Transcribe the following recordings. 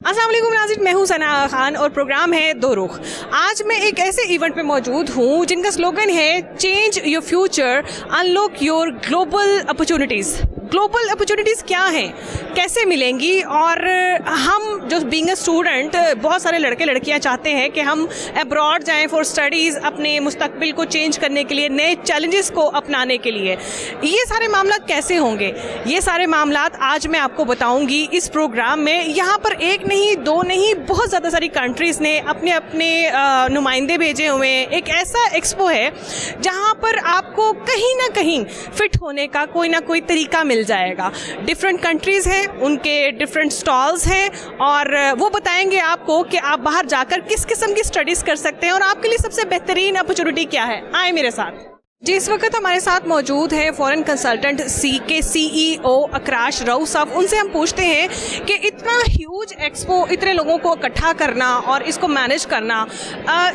अस्सलाम वालेकुम नाज़रीन, मैं हूँ सना खान और प्रोग्राम है दो रुख। आज मैं एक ऐसे इवेंट पे मौजूद हूँ जिनका स्लोगन है change your future, unlock your global opportunities. Global opportunities क्या हैं, कैसे मिलेंगी, और हम जो बीइंग अ स्टूडेंट बहुत सारे लड़के लड़कियां चाहते हैं कि हम अब्रॉड जाएं फॉर स्टडीज़, अपने मुस्तकबिल को चेंज करने के लिए, नए चैलेंजेस को अपनाने के लिए। ये सारे मामला कैसे होंगे, ये सारे मामला आज मैं आपको बताऊंगी इस प्रोग्राम में। यहाँ पर एक नहीं, दो नहीं, बहुत ज़्यादा सारी कंट्रीज़ ने अपने अपने नुमाइंदे भेजे हुए हैं। एक ऐसा एक्सपो है जहाँ पर आपको कहीं ना कहीं फिट होने का कोई ना कोई तरीका मिल जाएगा। डिफरेंट कंट्रीज़ हैं, उनके डिफरेंट स्टॉल्स हैं, और वो बताएंगे आपको कि आप बाहर जाकर किस किस्म की स्टडीज़ कर सकते हैं और आपके लिए सबसे बेहतरीन अपॉर्चुनिटी क्या है। आए मेरे साथ। जी, इस वक्त हमारे साथ मौजूद हैं फॉरेन कंसल्टेंट के CEO अकराश रऊफ साहब। उनसे हम पूछते हैं कि इतना ह्यूज एक्सपो, इतने लोगों को इकट्ठा करना और इसको मैनेज करना,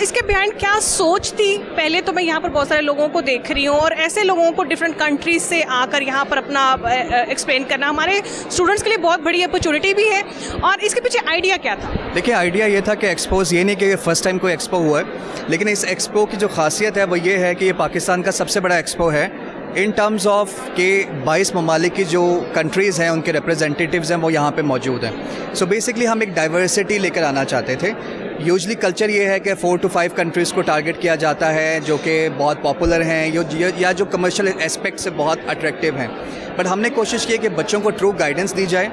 इसके बिहाइंड क्या सोच थी। पहले तो मैं यहाँ पर बहुत सारे लोगों को देख रही हूँ और ऐसे लोगों को डिफरेंट कंट्रीज से आकर यहाँ पर अपना एक्सप्लेन करना हमारे स्टूडेंट्स के लिए बहुत बड़ी अपॉर्चुनिटी भी है। और इसके पीछे आइडिया क्या था? देखिए, आइडिया ये था कि एक्सपोज ये नहीं कि फर्स्ट टाइम कोई एक्सपो हुआ है, लेकिन इस एक्सपो की जो खासियत है वो ये है कि ये पाकिस्तान का सबसे बड़ा एक्सपो है इन टर्म्स ऑफ के 22 ममालिक की जो कंट्रीज़ हैं, उनके रिप्रेजेंटेटिव्स हैं, वो यहाँ पे मौजूद हैं। सो बेसिकली हम एक डाइवर्सिटी लेकर आना चाहते थे। यूजली कल्चर ये है कि 4 to 5 कंट्रीज़ को टारगेट किया जाता है जो कि बहुत पॉपुलर हैं या जो कमर्शियल एस्पेक्ट से बहुत अट्रैक्टिव हैं, बट हमने कोशिश की कि बच्चों को ट्रू गाइडेंस दी जाए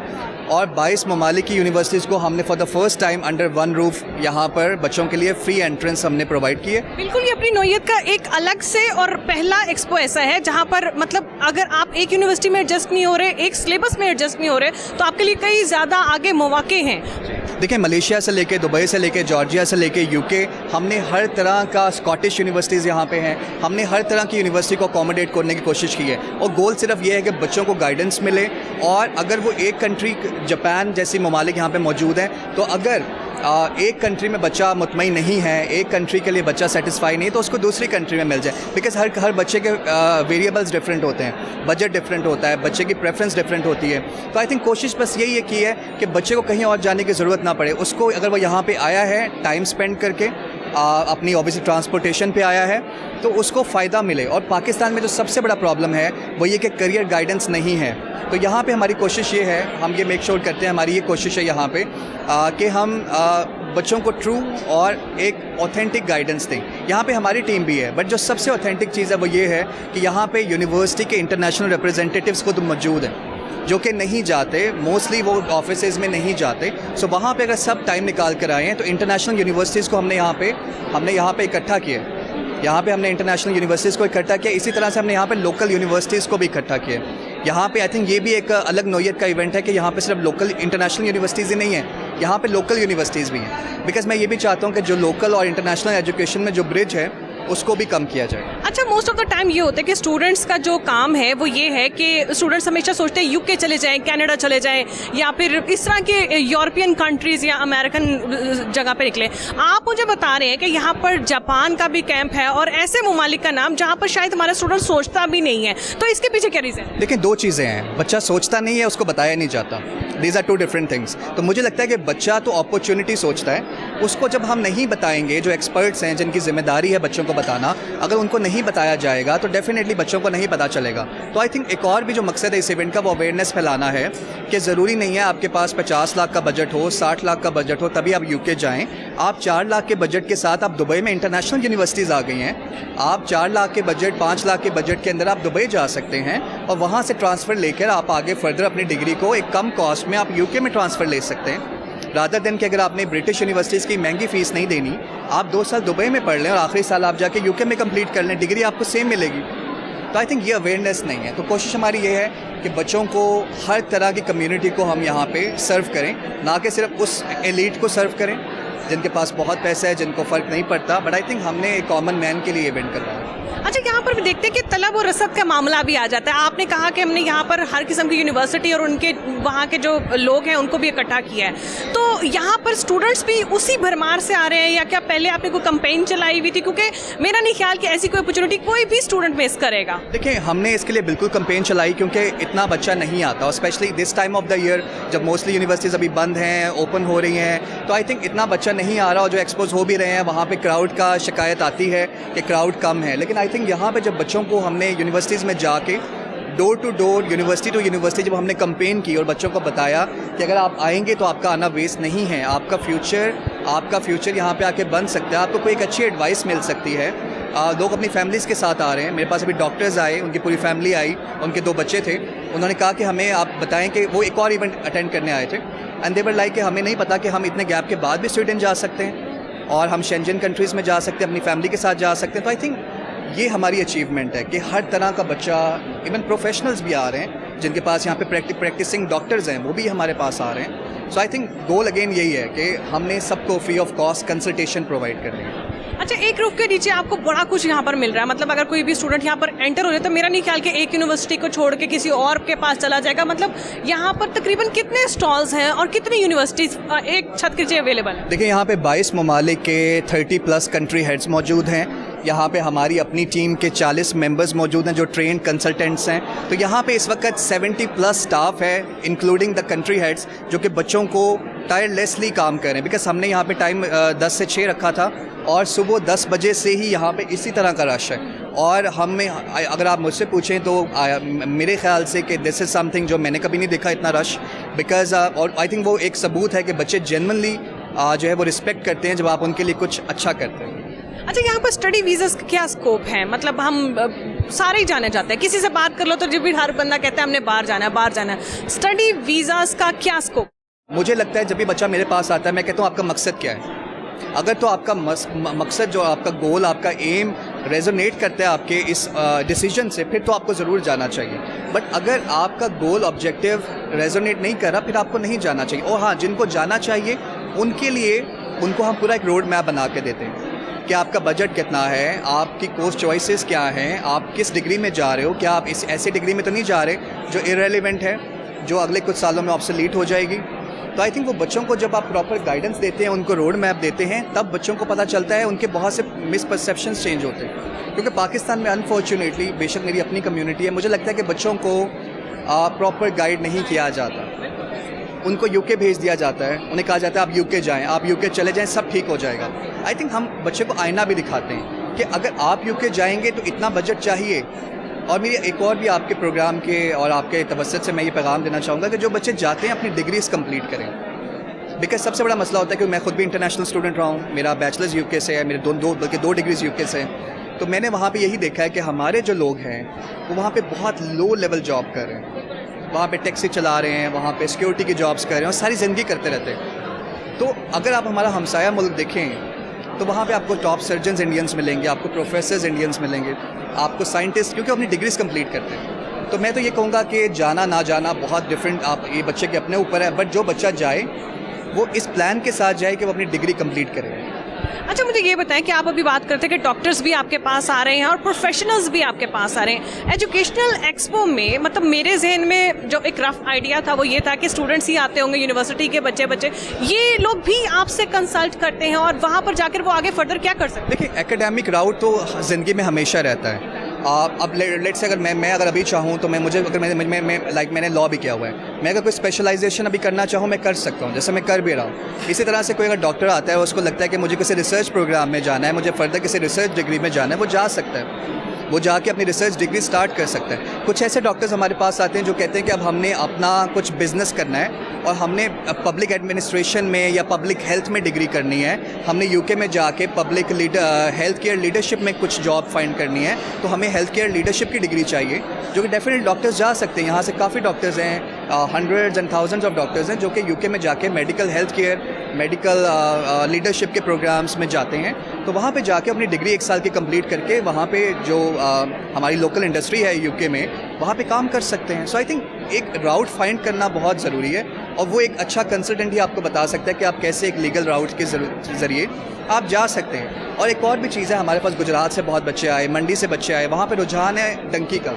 और 22 ममालिक की यूनिवर्सिटीज़ को हमने for the first time under one roof यहाँ पर बच्चों के लिए फ्री एंट्रेंस हमने प्रोवाइड की है। बिल्कुल, ये अपनी नौइयत का एक अलग से और पहला एक्सपो ऐसा है जहाँ पर मतलब अगर आप एक यूनिवर्सिटी में एडजस्ट नहीं हो रहे, एक सिलेबस में एडजस्ट नहीं हो रहे, तो आपके लिए कई ज़्यादा आगे मौके हैं। देखिए, मलेशिया से लेके, दुबई से लेके, जॉर्जिया से लेके यूके, हमने हर तरह का, स्कॉटिश यूनिवर्सिटीज़ यहाँ पे हैं, हमने हर तरह की यूनिवर्सिटी को अकोमोडेट करने की कोशिश की है। और गोल सिर्फ ये है कि बच्चों को गाइडेंस मिले, और अगर वो एक कंट्री, जापान जैसी ममालिक यहाँ पे मौजूद हैं, तो अगर एक कंट्री में बच्चा मुतमईन नहीं है, एक कंट्री के लिए बच्चा सेटिस्फाई नहीं, तो उसको दूसरी कंट्री में मिल जाए। बिकॉज हर बच्चे के वेरिएबल्स डिफरेंट होते हैं, बजट डिफरेंट होता है, बच्चे की प्रेफरेंस डिफरेंट होती है। तो आई थिंक कोशिश बस यही की है कि बच्चे को कहीं और जाने की ज़रूरत ना पड़े। उसको अगर वो यहाँ पे आया है टाइम स्पेंड करके, अपनी ऑब्वियसली ट्रांसपोर्टेशन पे आया है, तो उसको फ़ायदा मिले। और पाकिस्तान में जो सबसे बड़ा प्रॉब्लम है वो ये कि करियर गाइडेंस नहीं है। तो यहाँ पे हमारी कोशिश ये है, हम ये मेक श्योर करते हैं, हमारी ये कोशिश है यहाँ पे कि हम बच्चों को ट्रू और एक ऑथेंटिक गाइडेंस दें। यहाँ पे हमारी टीम भी है, बट जो सबसे ऑथेंटिक चीज़ है वो ये है कि यहाँ पे यूनिवर्सिटी के इंटरनेशनल रिप्रेजेंटेटिव्स खुद मौजूद हैं जो कि नहीं जाते, मोस्टली वो ऑफिसेज में नहीं जाते। सो वहाँ पे अगर सब टाइम निकाल कर आए हैं, तो इंटरनेशनल यूनिवर्सिटीज़ को हमने यहाँ पे इकट्ठा किया। यहाँ पे हमने इंटरनेशनल यूनिवर्सिटीज़ को इकट्ठा किया, इसी तरह से हमने यहाँ पे लोकल यूनिवर्सिटीज़ को भी इकट्ठा किया। यहाँ पे आई थिंक ये भी एक अलग नौइयत का इवेंट है कि यहाँ पे सिर्फ लोकल इंटरनेशनल यूनिवर्सिटीज़ ही नहीं है, यहाँ पे लोकल यूनिवर्सिटीज़ भी हैं। बिकॉज मैं ये भी चाहता हूँ कि जो लोकल और इंटरनेशनल एजुकेशन में जो ब्रिज है उसको भी कम किया जाए। अच्छा, मोस्ट ऑफ द टाइम ये होता है कि स्टूडेंट्स का जो काम है वो ये है कि स्टूडेंट्स हमेशा सोचते हैं यूके चले जाएं, कनाडा चले जाएं, या फिर इस तरह के यूरोपियन कंट्रीज़ या अमेरिकन जगह पे निकले। आप मुझे बता रहे हैं कि यहाँ पर जापान का भी कैंप है और ऐसे ममालिक का नाम जहाँ पर शायद हमारा स्टूडेंट सोचता भी नहीं है। तो इसके पीछे क्या रीज़न है? देखिए, दो चीज़ें हैं, बच्चा सोचता नहीं है, उसको बताया नहीं जाता। These are two different things. तो मुझे लगता है कि बच्चा तो अपॉर्चुनिटी सोचता है, उसको जब हम नहीं बताएंगे, जो एक्सपर्ट्स हैं जिनकी जिम्मेदारी है बच्चों को बताना, अगर उनको नहीं बताया जाएगा तो डेफिनेटली बच्चों को नहीं पता चलेगा। तो आई थिंक एक और भी जो मकसद है इस इवेंट का, वो अवेयरनेस फैलाना है कि ज़रूरी नहीं है आपके पास 50 लाख का बजट हो, 60 लाख का बजट हो तभी आप यूके जाएं। आप 4 लाख के बजट के साथ, आप दुबई में इंटरनेशनल यूनिवर्सिटीज़ आ गई हैं, आप 4 लाख के बजट, 5 लाख के बजट के अंदर आप दुबई जा सकते हैं और वहाँ से ट्रांसफ़र लेकर आप आगे फर्दर अपनी डिग्री को एक कम कॉस्ट में आप यूके में ट्रांसफ़र ले सकते हैं। रादर देन कि अगर आपने ब्रिटिश यूनिवर्सिटीज़ की महंगी फ़ीस नहीं देनी, आप 2 साल दुबई में पढ़ लें और आखिरी साल आप जाके यूके में कंप्लीट कर लें, डिग्री आपको सेम मिलेगी। तो आई थिंक ये अवेयरनेस नहीं है। तो कोशिश हमारी ये है कि बच्चों को, हर तरह की कम्युनिटी को हम यहाँ पे सर्व करें, ना कि सिर्फ उस एलीट को सर्व करें। जिनके पास बहुत पैसा है, जिनको फ़र्क नहीं पड़ता, बट आई थिंक हमने एक कॉमन मैन के लिए इवेंट करवाया। अच्छा, यहाँ पर भी देखते हैं कि तलब और रसद का मामला भी आ जाता है। आपने कहा कि हमने यहाँ पर हर किस्म की यूनिवर्सिटी और उनके वहाँ के जो लोग हैं उनको भी इकट्ठा किया है, तो यहाँ पर स्टूडेंट्स भी उसी भरमार से आ रहे हैं या क्या पहले आपने कोई कैंपेन चलाई हुई थी? क्योंकि मेरा नहीं ख्याल कि ऐसी कोई अपॉर्चुनिटी कोई भी स्टूडेंट मिस करेगा। देखिए, हमने इसके लिए बिल्कुल कैंपेन चलाई क्योंकि इतना बच्चा नहीं आता, और specially this time of the year जब मोस्टली यूनिवर्सिटीज़ अभी बंद हैं, ओपन हो रही हैं, तो आई थिंक इतना बच्चा नहीं आ रहा, और जो एक्सपोज हो भी रहे हैं वहाँ पे क्राउड का शिकायत आती है कि क्राउड कम है। लेकिन आई थिंक यहाँ पे जब बच्चों को हमने यूनिवर्सिटीज़ में जाके door to door, university to university जब हमने कैंपेन की और बच्चों को बताया कि अगर आप आएंगे तो आपका आना वेस्ट नहीं है, आपका फ्यूचर यहाँ पे आके बन सकता है, आपको कोई एक अच्छी एडवाइस मिल सकती है। लोग अपनी फैमिलीज़ के साथ आ रहे हैं। मेरे पास अभी डॉक्टर्स आए, उनकी पूरी फैमिली आई, उनके 2 बच्चे थे। उन्होंने कहा कि हमें आप बताएं कि वो एक और इवेंट अटेंड करने आए थे, एंड दे वर लाइक कि हमें नहीं पता कि हम इतने गैप के बाद भी स्वीडन जा सकते हैं और हम शेंजन कंट्रीज़ में जा सकते हैं, अपनी फैमिली के साथ जा सकते हैं। तो आई थिंक ये हमारी अचीवमेंट है कि हर तरह का बच्चा, इवन प्रोफेशनल्स भी आ रहे हैं, जिनके पास यहाँ पे प्रैक्टिसिंग डॉक्टर्स हैं वो भी हमारे पास आ रहे हैं। सो आई थिंक गोल अगेन यही है कि हमने सबको free of cost consultation provide करनी है। अच्छा, एक रूफ के नीचे आपको बड़ा कुछ यहाँ पर मिल रहा है, मतलब अगर कोई भी स्टूडेंट यहाँ पर एंटर हो जाए तो मेरा नहीं ख्याल कि एक यूनिवर्सिटी को छोड़ के किसी और के पास चला जाएगा। मतलब यहाँ पर तकरीबन कितने स्टॉल्स हैं और कितनी यूनिवर्सिटीज़ एक छत के नीचे अवेलेबल है? देखिए, यहाँ पे 22 ममालिक के 30+ कंट्री हेड्स मौजूद हैं। यहाँ पे हमारी अपनी टीम के 40 मेंबर्स मौजूद हैं जो ट्रेंड कंसल्टेंट्स हैं। तो यहाँ पे इस वक्त 70+ स्टाफ है इंक्लूडिंग द कंट्री हेड्स, जो कि बच्चों को टायरलेसली काम कर रहे हैं। बिकॉज हमने यहाँ पे टाइम 10 से 6 रखा था और सुबह 10 बजे से ही यहाँ पे इसी तरह का रश है। और हमें, अगर आप मुझसे पूछें तो मेरे ख्याल से कि दिस इज़ समथिंग जो मैंने कभी नहीं देखा इतना रश। बिकॉज और आई थिंक वो एक सबूत है कि बच्चे जेन्युइनली जो है वो रिस्पेक्ट करते हैं जब आप उनके लिए कुछ अच्छा करते हैं। अच्छा, यहाँ पर स्टडी वीज़ास का क्या स्कोप है? मतलब हम सारे ही जाने जाते हैं, किसी से बात कर लो तो जब भी हर बंदा कहता है हमने बाहर जाना है। स्टडी वीज़ास का क्या स्कोप? मुझे लगता है जब भी बच्चा मेरे पास आता है मैं कहता हूँ आपका मकसद क्या है। अगर तो आपका मकसद, जो आपका गोल, आपका एम रेजोनेट करता है आपके इस डिसीजन से, फिर तो आपको ज़रूर जाना चाहिए। बट अगर आपका गोल, ऑब्जेक्टिव रेजोनेट नहीं कर रहा, फिर आपको नहीं जाना चाहिए। और हाँ, जिनको जाना चाहिए उनके लिए उनको हम पूरा एक रोड मैप बना के देते हैं कि आपका बजट कितना है, आपकी कोर्स चॉइसेस क्या हैं, आप किस डिग्री में जा रहे हो, क्या आप इस ऐसे डिग्री में तो नहीं जा रहे जो इररेलेवेंट है, जो अगले कुछ सालों में ऑब्सोलीट हो जाएगी। तो आई थिंक वो बच्चों को जब आप प्रॉपर गाइडेंस देते हैं, उनको रोड मैप देते हैं, तब बच्चों को पता चलता है, उनके बहुत से मिसपरसेप्शंस चेंज होते हैं। क्योंकि पाकिस्तान में अनफॉर्चुनेटली, बेशक मेरी अपनी कम्युनिटी है, मुझे लगता है कि बच्चों को प्रॉपर गाइड नहीं किया जाता। उनको यूके भेज दिया जाता है, उन्हें कहा जाता है आप यूके जाएं, आप यूके चले जाएं, सब ठीक हो जाएगा। आई थिंक हम बच्चे को आईना भी दिखाते हैं कि अगर आप यूके जाएंगे तो इतना बजट चाहिए। और मेरी एक और भी आपके प्रोग्राम के और आपके तवज्जुह से मैं ये पैगाम देना चाहूँगा कि जो बच्चे जाते हैं अपनी डिग्रीज कंप्लीट करें। बिकॉज सबसे बड़ा मसला होता है कि मैं खुद भी इंटरनेशनल स्टूडेंट रहा हूँ, मेरा बैचलर्स यूके से है, मेरे बल्कि दो डिग्रीज यूके से हैं। तो मैंने वहाँ पे यही देखा है कि हमारे जो लोग हैं वो वहाँ पे बहुत लो लेवल जॉब कर रहे हैं, वहाँ पे टैक्सी चला रहे हैं, वहाँ पे सिक्योरिटी की जॉब्स कर रहे हैं और सारी ज़िंदगी करते रहते हैं। तो अगर आप हमारा हमसाया मुल्क देखें तो वहाँ पे आपको टॉप सर्जन्स इंडियंस मिलेंगे, आपको प्रोफेसर्स इंडियंस मिलेंगे, आपको साइंटिस्ट, क्योंकि अपनी डिग्रीज कंप्लीट करते हैं। तो मैं तो ये कहूँगा कि जाना ना जाना बहुत डिफरेंट, आप ये बच्चे के अपने ऊपर है। बट जो बच्चा जाए वो इस प्लान के साथ जाए कि वो अपनी डिग्री कंप्लीट करे। अच्छा, मुझे ये बताएं कि आप अभी बात करते हैं कि डॉक्टर्स भी आपके पास आ रहे हैं और प्रोफेशनल्स भी आपके पास आ रहे हैं। एजुकेशनल एक्सपो में मतलब मेरे जहन में जो एक रफ आइडिया था वो ये था कि स्टूडेंट्स ही आते होंगे, यूनिवर्सिटी के बच्चे ये लोग भी आपसे कंसल्ट करते हैं और वहाँ पर जाकर वो आगे फर्दर क्या कर सकते हैं? देखिए, एकेडमिक राउट तो ज़िंदगी में हमेशा रहता है। अब लेट से अगर मैं अगर अभी चाहूँ तो मैंने लॉ भी किया हुआ है, मैं अगर कोई स्पेशलाइजेशन अभी करना चाहूँ मैं कर सकता हूँ, जैसे मैं कर भी रहा हूँ। इसी तरह से कोई अगर डॉक्टर आता है, उसको लगता है कि मुझे किसी रिसर्च प्रोग्राम में जाना है, मुझे फर्दर किसी रिसर्च डिग्री में जाना है, वो जा सकता है, वो जाके अपनी रिसर्च डिग्री स्टार्ट कर सकता है। कुछ ऐसे डॉक्टर्स हमारे पास आते हैं जो कहते हैं कि अब हमने अपना कुछ बिजनेस करना है और हमने पब्लिक एडमिनिस्ट्रेशन में या पब्लिक हेल्थ में डिग्री करनी है, हमने यूके में जाके पब्लिक हेल्थ केयर लीडरशिप में कुछ जॉब फाइंड करनी है, तो हमें हेल्थ केयर लीडरशिप की डिग्री चाहिए, जो कि डेफिनेटली डॉक्टर्स जा सकते हैं। यहाँ से काफ़ी डॉक्टर्स हैं, hundreds and thousands of doctors हैं जो कि यूके में जाके medical health care, medical leadership के प्रोग्राम्स में जाते हैं। तो वहाँ पे जाके अपनी डिग्री 1 साल की कंप्लीट करके वहाँ पे जो हमारी लोकल इंडस्ट्री है यूके में, वहाँ पे काम कर सकते हैं। सो आई थिंक एक राउट फाइंड करना बहुत ज़रूरी है और वो एक अच्छा कंसल्टेंट ही आपको बता सकता है कि आप कैसे एक लीगल राउट के ज़रिए आप जा सकते हैं। और एक और भी चीज़ है, हमारे पास गुजरात से बहुत बच्चे आए, मंडी से बच्चे आए, वहाँ पे रुझान है डंकी का,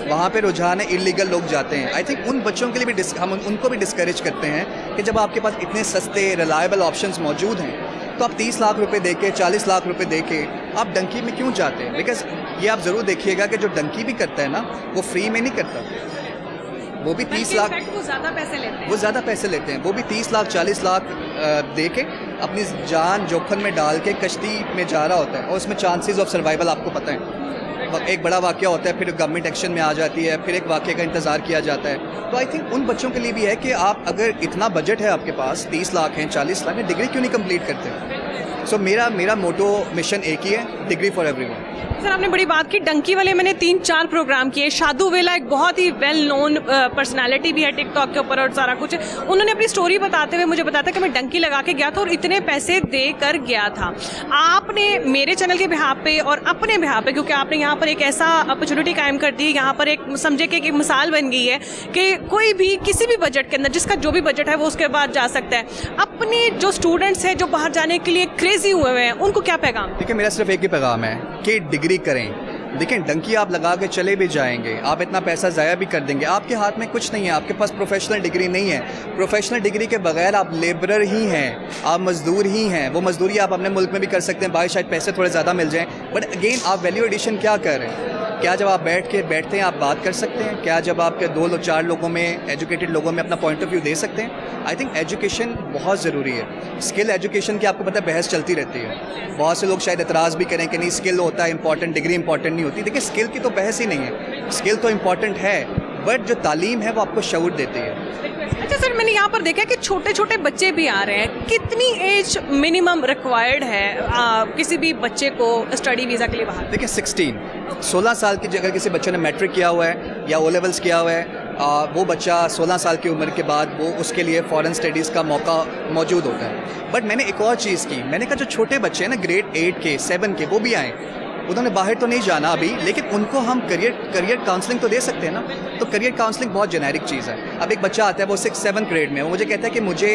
वहाँ पे रुझान है इलीगल लोग जाते हैं। आई थिंक उन बच्चों के लिए भी हम उनको भी डिस्करेज करते हैं कि जब आपके पास इतने सस्ते रिलायबल ऑप्शंस मौजूद हैं तो आप 30 लाख रुपए दे के 40 लाख रुपए दे के आप डंकी में क्यों जाते हैं? बिकॉज ये आप ज़रूर देखिएगा कि जो डंकी भी करता है ना वो फ्री में नहीं करता, वो भी 30 लाख, वो ज़्यादा पैसे लेते हैं, वो ज़्यादा पैसे लेते हैं, वो भी 30 लाख 40 लाख दे के अपनी जान जोखिम में डाल के कश्ती में जा रहा होता है और उसमें चांसेस ऑफ सर्वाइवल आपको पता है। एक बड़ा वाक़या होता है, फिर गवर्नमेंट एक्शन में आ जाती है, फिर एक वाक़े का इंतज़ार किया जाता है। तो आई थिंक उन बच्चों के लिए भी है कि आप अगर इतना बजट है आपके पास, 30 लाख हैं 40 लाख है, डिग्री क्यों नहीं कंप्लीट करते? सो मेरा मोटो मिशन एक ही है, डिग्री फॉर एवरीवन। सर आपने बड़ी बात की, डंकी वाले मैंने 3-4 प्रोग्राम किए। शादू वेला एक बहुत ही वेल नोन पर्सनालिटी भी है टिकटॉक के ऊपर और सारा कुछ, उन्होंने अपनी स्टोरी बताते हुए मुझे बताया कि मैं डंकी लगा के गया था और इतने पैसे दे कर गया था। आपने मेरे चैनल के बिहाफ पे और अपने बिहाफ पे, क्योंकि आपने यहाँ पर एक ऐसा अपॉर्चुनिटी कायम कर दी, यहाँ पर एक समझे कि एक मिसाल बन गई है कि कोई भी किसी भी बजट के अंदर, जिसका जो भी बजट है वो उसके बाद जा सकता है। अपने जो स्टूडेंट्स हैं जो बाहर जाने के लिए क्रेजी हुए हुए हैं, उनको क्या पैगाम? देखिए मेरा सिर्फ एक ही पैगाम है कि डिग्री करें। देखिए डंकी आप लगा के चले भी जाएंगे, आप इतना पैसा ज़ाया भी कर देंगे, आपके हाथ में कुछ नहीं है, आपके पास प्रोफेशनल डिग्री नहीं है। प्रोफेशनल डिग्री के बगैर आप लेबरर ही हैं, आप मजदूर ही हैं। वो मजदूरी आप अपने मुल्क में भी कर सकते हैं, बाहर शायद पैसे थोड़े ज़्यादा मिल जाएं, बट अगेन आप वैल्यू एडिशन क्या कर रहे हैं? क्या जब आप बैठते हैं आप बात कर सकते हैं? क्या जब आपके 2-4 लोगों में, एजुकेटेड लोगों में अपना पॉइंट ऑफ व्यू दे सकते हैं? आई थिंक एजुकेशन बहुत ज़रूरी है। स्किल एजुकेशन की आपको पता है बहस चलती रहती है, बहुत से लोग शायद एतराज़ भी करें कि नहीं स्किल होता है इंपॉर्टेंट, डिग्री इंपॉर्टेंट नहीं होती। देखिए स्किल की तो बहस ही नहीं है, स्किल तो इम्पॉर्टेंट है, बट जो तालीम है वो आपको शऊर देती है। अच्छा सर, मैंने यहाँ पर देखा कि छोटे छोटे बच्चे भी आ रहे हैं। कितनी एज मिनिमम रिक्वायर्ड है किसी भी बच्चे को स्टडी वीज़ा के लिए बाहर? देखिए 16 साल की अगर किसी बच्चे ने मैट्रिक किया हुआ है या ओ लेवल्स किया हुआ है, वो बच्चा 16 साल की उम्र के बाद वो उसके लिए फॉरेन स्टडीज़ का मौका मौजूद होता है। बट मैंने एक और चीज़ की, मैंने कहा जो छोटे बच्चे हैं ना ग्रेड 8 के 7 के, वो भी आएँ। उन्होंने बाहर तो नहीं जाना अभी, लेकिन उनको हम करियर काउंसलिंग तो दे सकते हैं ना। तो करियर काउंसलिंग बहुत जेनेरिक चीज़ है। अब एक बच्चा आता है वो 6-7 ग्रेड में, वो मुझे कहता है कि मुझे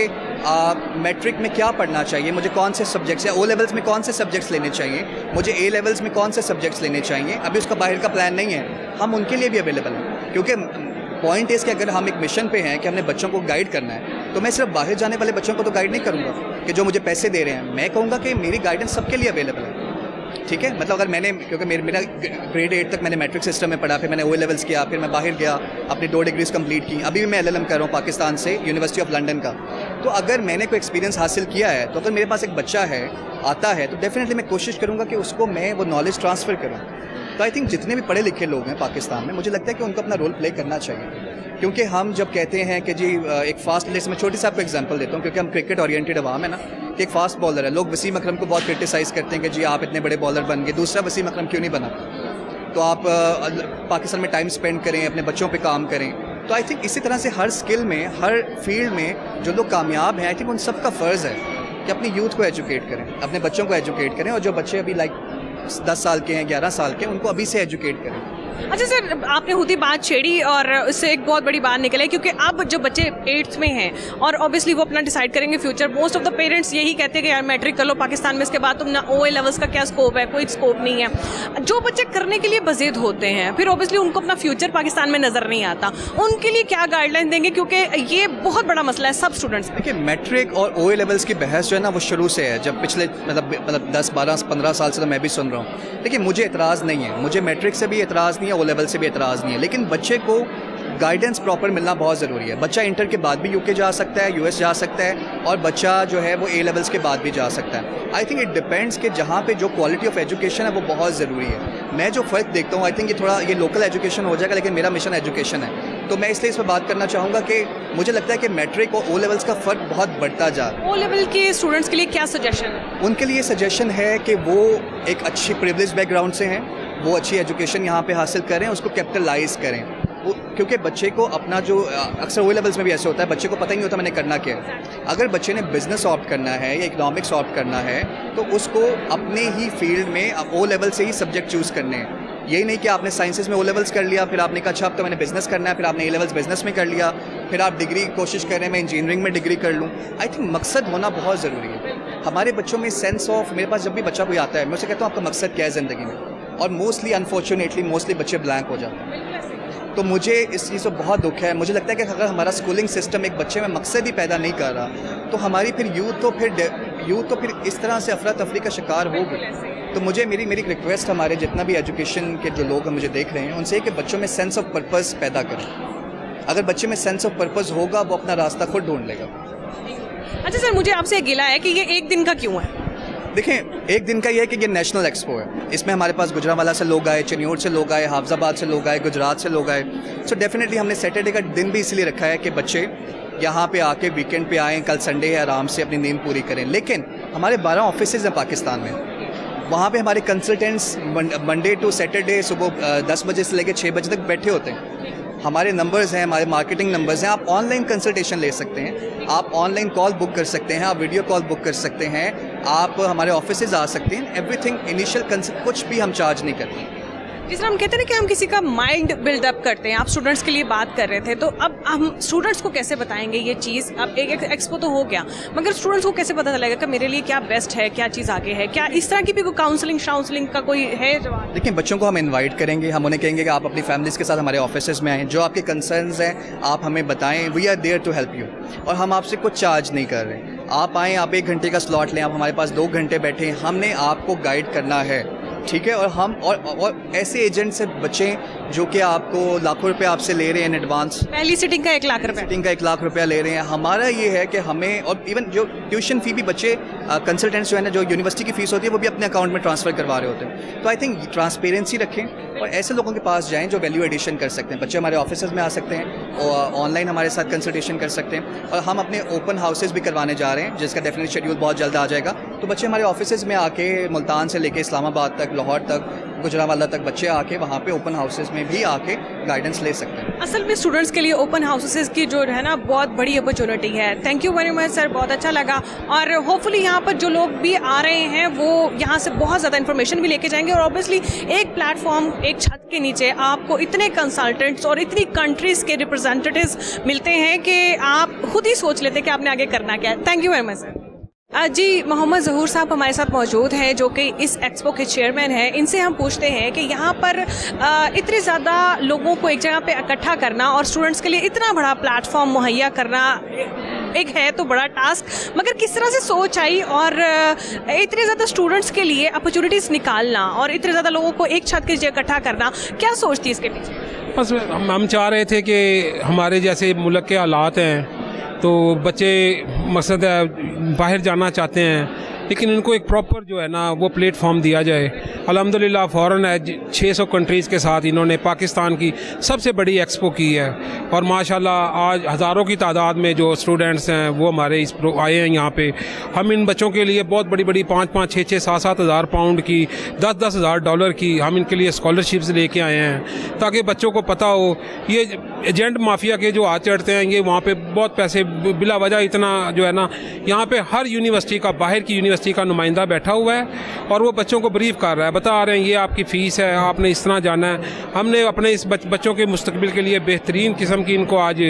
मैट्रिक में क्या पढ़ना चाहिए, मुझे कौन से सब्जेक्ट्स या ओ लेवल्स में कौन से सब्जेक्ट्स लेने चाहिए, मुझे ए लेवल्स में कौन से सब्जेक्ट्स लेने चाहिए। अभी उसका बाहर का प्लान नहीं है, हम उनके लिए भी अवेलेबल हैं। क्योंकि पॉइंट इस कि अगर हम एक मिशन पे हैं कि हमने बच्चों को गाइड करना है, तो मैं सिर्फ बाहर जाने वाले बच्चों को तो गाइड नहीं करूँगा कि जो मुझे पैसे दे रहे हैं। मैं कहूँगा कि मेरी गाइडेंस सबके लिए अवेलेबल है, ठीक है। मतलब अगर मैंने, क्योंकि मेरा ग्रेड 8 तक मैंने मैट्रिक सिस्टम में पढ़ा, फिर मैंने ओ लेवल्स किया, फिर मैं बाहर गया, अपनी 2 डिग्रीज कंप्लीट की, अभी भी मैं LLM कर रहा हूँ पाकिस्तान से, यूनिवर्सिटी ऑफ लंदन का। तो अगर मैंने कोई एक्सपीरियंस हासिल किया है, तो अगर मेरे पास एक बच्चा है आता है, तो डेफिनेटली मैं कोशिश करूँगा कि उसको मैं वो नॉलेज ट्रांसफ़र करूँ। तो आई थिंक जितने भी पढ़े लिखे लोग हैं पाकिस्तान में, मुझे लगता है कि उनको अपना रोल प्ले करना चाहिए। क्योंकि हम जब कहते हैं कि जी एक फास्ट प्लेयर, मैं छोटी सी आपको एग्जांपल देता हूँ, क्योंकि हम क्रिकेट ओरिएंटेड अवाम है ना, कि एक फास्ट बॉलर है, लोग वसीम अकरम को बहुत क्रिटिसाइज़ करते हैं कि जी आप इतने बड़े बॉलर बन गए, दूसरा वसीम अकरम क्यों नहीं बना? तो आप पाकिस्तान में टाइम स्पेंड करें, अपने बच्चों पे काम करें। तो आई थिंक इसी तरह से हर स्किल में, हर फील्ड में जो लोग कामयाब हैं, आई थिंक उन सब का फ़र्ज़ है कि अपनी यूथ को एजुकेट करें, अपने बच्चों को एजुकेट करें, और जो बच्चे अभी 10 साल के हैं, 11 साल के हैं, उनको अभी से एजुकेट करें। अच्छा सर, आपने खुद ही बात छेड़ी और उससे एक बहुत बड़ी बात निकले, क्योंकि अब जो बच्चे 8th में हैं और ऑब्वियसली वो अपना डिसाइड करेंगे future, most of the parents यही कहते हैं कि यार मैट्रिक कर लो पाकिस्तान में, इसके बाद तुम ना OA लेवल्स का क्या स्कोप है, कोई स्कोप नहीं है। जो बच्चे करने के लिए बज़िद होते हैं, फिर ऑब्वियसली उनको अपना फ्यूचर पाकिस्तान में नज़र नहीं आता, उनके लिए क्या गाइडलाइन देंगे? क्योंकि ये बहुत बड़ा मसला है सब स्टूडेंट्स। देखिए मैट्रिक और OA लेवल्स की बहस जो है ना वो शुरू से है, जब पिछले मतलब 10, 12, 15 साल से तो मैं भी सुन रहा हूँ। देखिए मुझे एतराज़ नहीं है, मुझे मैट्रिक से भी एतराज़ नहीं है, O लेवल से भी एतराज़ नहीं है, लेकिन बच्चे को गाइडेंस प्रॉपर मिलना बहुत ज़रूरी है। बच्चा इंटर के बाद भी UK जा सकता है, US जा सकता है, और बच्चा जो है वो A लेवल्स के बाद भी जा सकता है। आई थिंक इट डिपेंड्स कि जहाँ पे जो क्वालिटी ऑफ एजुकेशन है वो बहुत ज़रूरी है। मैं जो फ़र्क देखता हूँ, आई थिंक ये लोकल एजुकेशन हो जाएगा, लेकिन मेरा मिशन एजुकेशन है, तो मैं इसलिए इस पर बात करना चाहूँगा कि मुझे लगता है कि मैट्रिक और O लेवल्स का फ़र्क बहुत बढ़ता जा रहा है। O लेवल के स्टूडेंट्स के लिए क्या सजेशन है? उनके लिए सजेशन है कि वो एक अच्छी प्रिविलेज बैकग्राउंड से हैं, वो अच्छी एजुकेशन यहाँ पे हासिल करें, उसको कैपिटलाइज करें। क्योंकि बच्चे को अपना जो अक्सर O लेवल्स में भी ऐसे होता है, बच्चे को पता ही नहीं होता मैंने करना क्या है। अगर बच्चे ने बिजनेस ऑप्ट करना है या इकोनॉमिक्स ऑप्ट करना है, तो उसको अपने ही फील्ड में O लेवल से ही सब्जेक्ट चूज़ करने हैं। यही नहीं कि आपने साइंसेस में ओ लेवल्स कर लिया, फिर आपने कहा अच्छा अब तो मैंने बिजनेस करना है, फिर आपने ए लेवल्स बिजनेस में कर लिया, फिर आप डिग्री कोशिश कर रहे हैं मैं इंजीनियरिंग में डिग्री कर लूँ। आई थिंक मकसद होना बहुत ज़रूरी है। हमारे बच्चों में सेंस ऑफ, मेरे पास जब भी बच्चा कोई आता है मैं उसे कहता हूँ आपका मकसद क्या है ज़िंदगी में, और मोस्टली अनफॉर्चुनेटली बच्चे ब्लैंक हो जाते हैं। तो मुझे इस चीज़ से बहुत दुख है। मुझे लगता है कि अगर हमारा स्कूलिंग सिस्टम एक बच्चे में मकसद ही पैदा नहीं कर रहा तो हमारी फिर यूथ तो फिर इस तरह से अफरा तफरी का शिकार होगी। तो मुझे मेरी रिक्वेस्ट हमारे जितना भी एजुकेशन के जो लोग मुझे देख रहे हैं उनसे कि बच्चों में सेंस ऑफ पर्पस पैदा करें। अगर बच्चे में सेंस ऑफ पर्पस होगा वो अपना रास्ता खुद ढूंढ लेगा। अच्छा सर, मुझे आपसे गिला है कि ये एक दिन का क्यों है? देखें, एक दिन का ये है कि ये नेशनल एक्सपो है। इसमें हमारे पास गुजरांवाला से लोग आए, चनियोर से लोग आए, हाफजाबाद से लोग आए, गुजरात से लोग आए। सो डेफिनेटली हमने सैटरडे का दिन भी इसलिए रखा है कि बच्चे यहाँ पे आके वीकेंड पे आएँ, कल संडे है, आराम से अपनी नींद पूरी करें। लेकिन हमारे 12 ऑफिसेज हैं पाकिस्तान में, वहाँ पे हमारे कंसल्टेंट्स मंडे टू सैटरडे सुबह 10 बजे से लेकर 6 बजे तक बैठे होते हैं। हमारे नंबर्स हैं, हमारे मार्केटिंग नंबर्स हैं। आप ऑनलाइन कंसल्टेशन ले सकते हैं, आप ऑनलाइन कॉल बुक कर सकते हैं, आप वीडियो कॉल बुक कर सकते हैं, आप हमारे ऑफिसेज आ सकते हैं। एवरीथिंग इनिशियल कुछ भी हम चार्ज नहीं करते। जिस तरह हम कहते हैं ना कि हम किसी का माइंड बिल्डअप करते हैं, आप स्टूडेंट्स के लिए बात कर रहे थे, तो अब हम स्टूडेंट्स को कैसे बताएंगे ये चीज़? अब एक एक्सपो तो हो गया, मगर स्टूडेंट्स को कैसे पता चलेगा कि मेरे लिए क्या बेस्ट है, क्या चीज़ आगे है? क्या इस तरह की भी कोई काउंसलिंग का कोई है जवाब? देखिए, बच्चों को हम इनवाइट करेंगे, हम उन्हें कहेंगे कि आप अपनी फैमिलीज़ के साथ हमारे ऑफिसेज में आएँ, जो आपके कंसर्न्स हैं आप हमें बताएं, we are there to help you. और हम आपसे कुछ चार्ज नहीं कर रहे। आप आएँ, आप 1 घंटे का स्लॉट लें, आप हमारे पास 2 घंटे बैठें, हमने आपको गाइड करना है, ठीक है? और हम और ऐसे एजेंट से बचें जो कि आपको लाखों रुपए आपसे ले रहे हैं इन एडवांस। पहली सिटिंग का 1 लाख रुपए, सिटिंग का 1 लाख रुपया ले रहे हैं। हमारा ये है कि हमें, और इवन जो ट्यूशन फ़ी भी बच्चे कंसल्टेंट्स जो है ना, जो यूनिवर्सिटी की फ़ीस होती है वो भी अपने अकाउंट में ट्रांसफ़र करवा रहे होते हैं। तो आई थिंक ट्रांसपेरेंसी रखें और ऐसे लोगों के पास जाएँ जो वैल्यू एडिशन कर सकते हैं। बच्चे हमारे ऑफिस में आ सकते हैं और ऑनलाइन हमारे साथ कंसल्टेशन कर सकते हैं। और हम अपने ओपन हाउसेज भी करवाने जा रहे हैं, जिसका डेफिनेट शेड्यूल बहुत जल्द आ जाएगा। तो बच्चे हमारे ऑफिस में आके मुल्तान से लेके इस्लामाबाद तक, लाहौर तक, गुजरांवाला तक बच्चे आके वहाँ पे ओपन हाउसेज में भी आके गाइडेंस ले सकते हैं। असल में स्टूडेंट्स के लिए ओपन हाउसेस की जो है ना बहुत बड़ी अपॉर्चुनिटी है। Thank you very much sir, बहुत अच्छा लगा। और होपफुली यहाँ पर जो लोग भी आ रहे हैं वो यहाँ से बहुत ज़्यादा इन्फॉर्मेशन भी लेके जाएंगे। और ऑब्वियसली एक प्लेटफॉर्म, एक छत के नीचे आपको इतने कंसल्टेंट्स और इतनी कंट्रीज़ के रिप्रेजेंटेटिव्स मिलते हैं कि आप खुद ही सोच लेते हैं कि आपने आगे करना क्या है। Thank you very much sir. जी, मोहम्मद ज़हूर साहब हमारे साथ मौजूद हैं जो कि इस एक्सपो के चेयरमैन हैं। इनसे हम पूछते हैं कि यहाँ पर इतने ज़्यादा लोगों को एक जगह पे इकट्ठा करना और स्टूडेंट्स के लिए इतना बड़ा प्लेटफॉर्म मुहैया करना एक है तो बड़ा टास्क, मगर किस तरह से सोच आई और इतने ज़्यादा स्टूडेंट्स के लिए अपॉर्चुनिटीज़ निकालना और इतने ज़्यादा लोगों को एक छत के नीचे इकट्ठा करना, क्या सोच थी इसके पीछे? बस हम चाह रहे थे कि हमारे जैसे मुल्क के हालात हैं तो बच्चे मकसद है बाहर जाना चाहते हैं, लेकिन इनको एक प्रॉपर जो है ना वो प्लेटफॉर्म दिया जाए। अल्हम्दुलिल्लाह फ़ौरन है 600 कंट्रीज़ के साथ इन्होंने पाकिस्तान की सबसे बड़ी एक्सपो की है और माशाल्लाह आज हज़ारों की तादाद में जो स्टूडेंट्स हैं वो हमारे आए हैं यहाँ पे। हम इन बच्चों के लिए बहुत बड़ी बड़ी 5-5, 6-6, 7-7 हज़ार पाउंड की, 10-10 हज़ार डॉलर की हम इनके लिए स्कॉलरशिप्स लेके आए हैं ताकि बच्चों को पता हो। ये एजेंट माफिया के जो हाथ चढ़ते हैं ये वहाँ पे बहुत पैसे बिला वजह इतना जो है ना, यहाँ पे हर यूनिवर्सिटी का, बाहर की यूनिवर्सिटी का नुमाइंदा बैठा हुआ है और वो बच्चों को ब्रीफ कर रहा है, बता रहे हैं ये आपकी फ़ीस है, आपने इस तरह जाना है। हमने अपने इस बच्चों के मुस्तकबिल के लिए बेहतरीन किस्म की इनको आज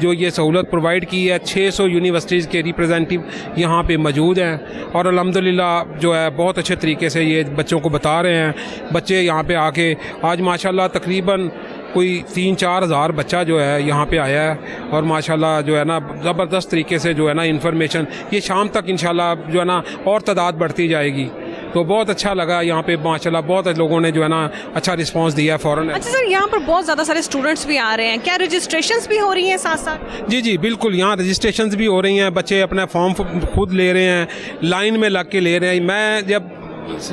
जो ये सहूलत प्रोवाइड की है। 600 यूनिवर्सिटीज़ के रिप्रेजेंटेटिव यहाँ पे मौजूद हैं और अल्हम्दुलिल्लाह जो है बहुत अच्छे तरीके से ये बच्चों को बता रहे हैं। बच्चे यहाँ पे आके आज माशाल्लाह तकरीबन कोई 3-4 हज़ार बच्चा जो है यहाँ पे आया है और माशाल्लाह जो है ना ज़बरदस्त तरीके से जो है ना इन्फॉर्मेशन ये शाम तक इंशाल्लाह जो है ना और तादाद बढ़ती जाएगी। तो बहुत अच्छा लगा यहाँ पे माशाल्लाह, बहुत लोगों ने जो है ना अच्छा रिस्पांस दिया फ़ौरन। अच्छा सर, यहाँ पर बहुत ज़्यादा सारे स्टूडेंट्स भी आ रहे हैं, क्या रजिस्ट्रेशंस भी हो रही हैं साथ साथ? जी बिल्कुल, यहाँ रजिस्ट्रेशंस भी हो रही हैं, बच्चे अपना फॉर्म खुद ले रहे हैं, लाइन में लग के ले रहे हैं। मैं जब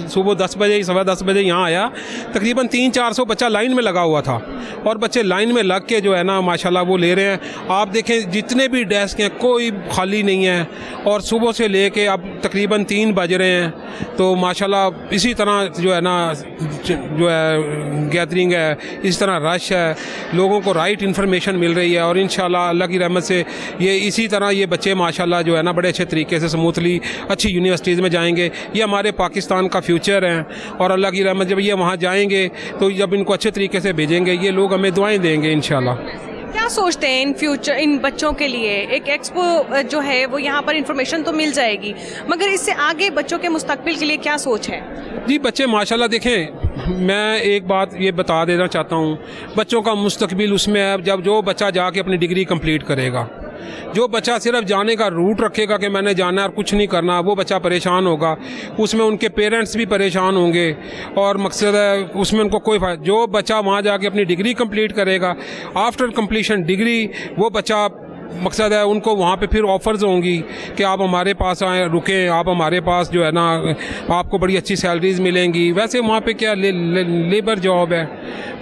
सुबह 10 बजे, 10:15 बजे यहाँ आया, तकरीबन 300-400 बच्चा लाइन में लगा हुआ था और बच्चे लाइन में लग के जो है ना माशाल्लाह वो ले रहे हैं। आप देखें जितने भी डेस्क हैं कोई खाली नहीं है और सुबह से लेके अब तकरीबन 3 बज रहे हैं, तो माशाल्लाह इसी तरह जो है ना जो है गैदरिंग है, इस तरह रश है, लोगों को राइट इन्फॉर्मेशन मिल रही है और इंशाल्लाह अल्लाह की रहमत से ये इसी तरह ये बच्चे माशाल्लाह जो है ना बड़े अच्छे तरीके से स्मूथली अच्छी यूनिवर्सिटीज़ में जाएंगे। ये हमारे पाकिस्तान पाकिस्तान का फ्यूचर हैं और अल्लाह की रहमत जब ये वहाँ जाएंगे तो जब इनको अच्छे तरीके से भेजेंगे ये लोग हमें दुआएं देंगे इंशाल्लाह। क्या सोचते हैं इन फ्यूचर इन बच्चों के लिए? एक एक्सपो जो है वो यहाँ पर इंफॉर्मेशन तो मिल जाएगी, मगर इससे आगे बच्चों के मुस्तकबिल के लिए क्या सोच है? जी बच्चे माशाल्लाह देखें, मैं एक बात ये बता देना चाहता हूँ, बच्चों का मुस्तकबिल उसमें है जब जो बच्चा जाके अपनी डिग्री कंप्लीट करेगा। जो बच्चा सिर्फ जाने का रूट रखेगा कि मैंने जाना और कुछ नहीं करना, वो बच्चा परेशान होगा, उसमें उनके पेरेंट्स भी परेशान होंगे और मकसद है उसमें उनको कोई फायदा। जो बच्चा वहाँ जाके अपनी डिग्री कंप्लीट करेगा, आफ्टर कंप्लीशन डिग्री वो बच्चा मकसद है उनको वहाँ पे फिर ऑफ़र्स होंगी कि आप हमारे पास आएँ, रुकें, आप हमारे पास जो है ना आपको बड़ी अच्छी सैलरीज़ मिलेंगी। वैसे वहाँ पे क्या लेबर जॉब है,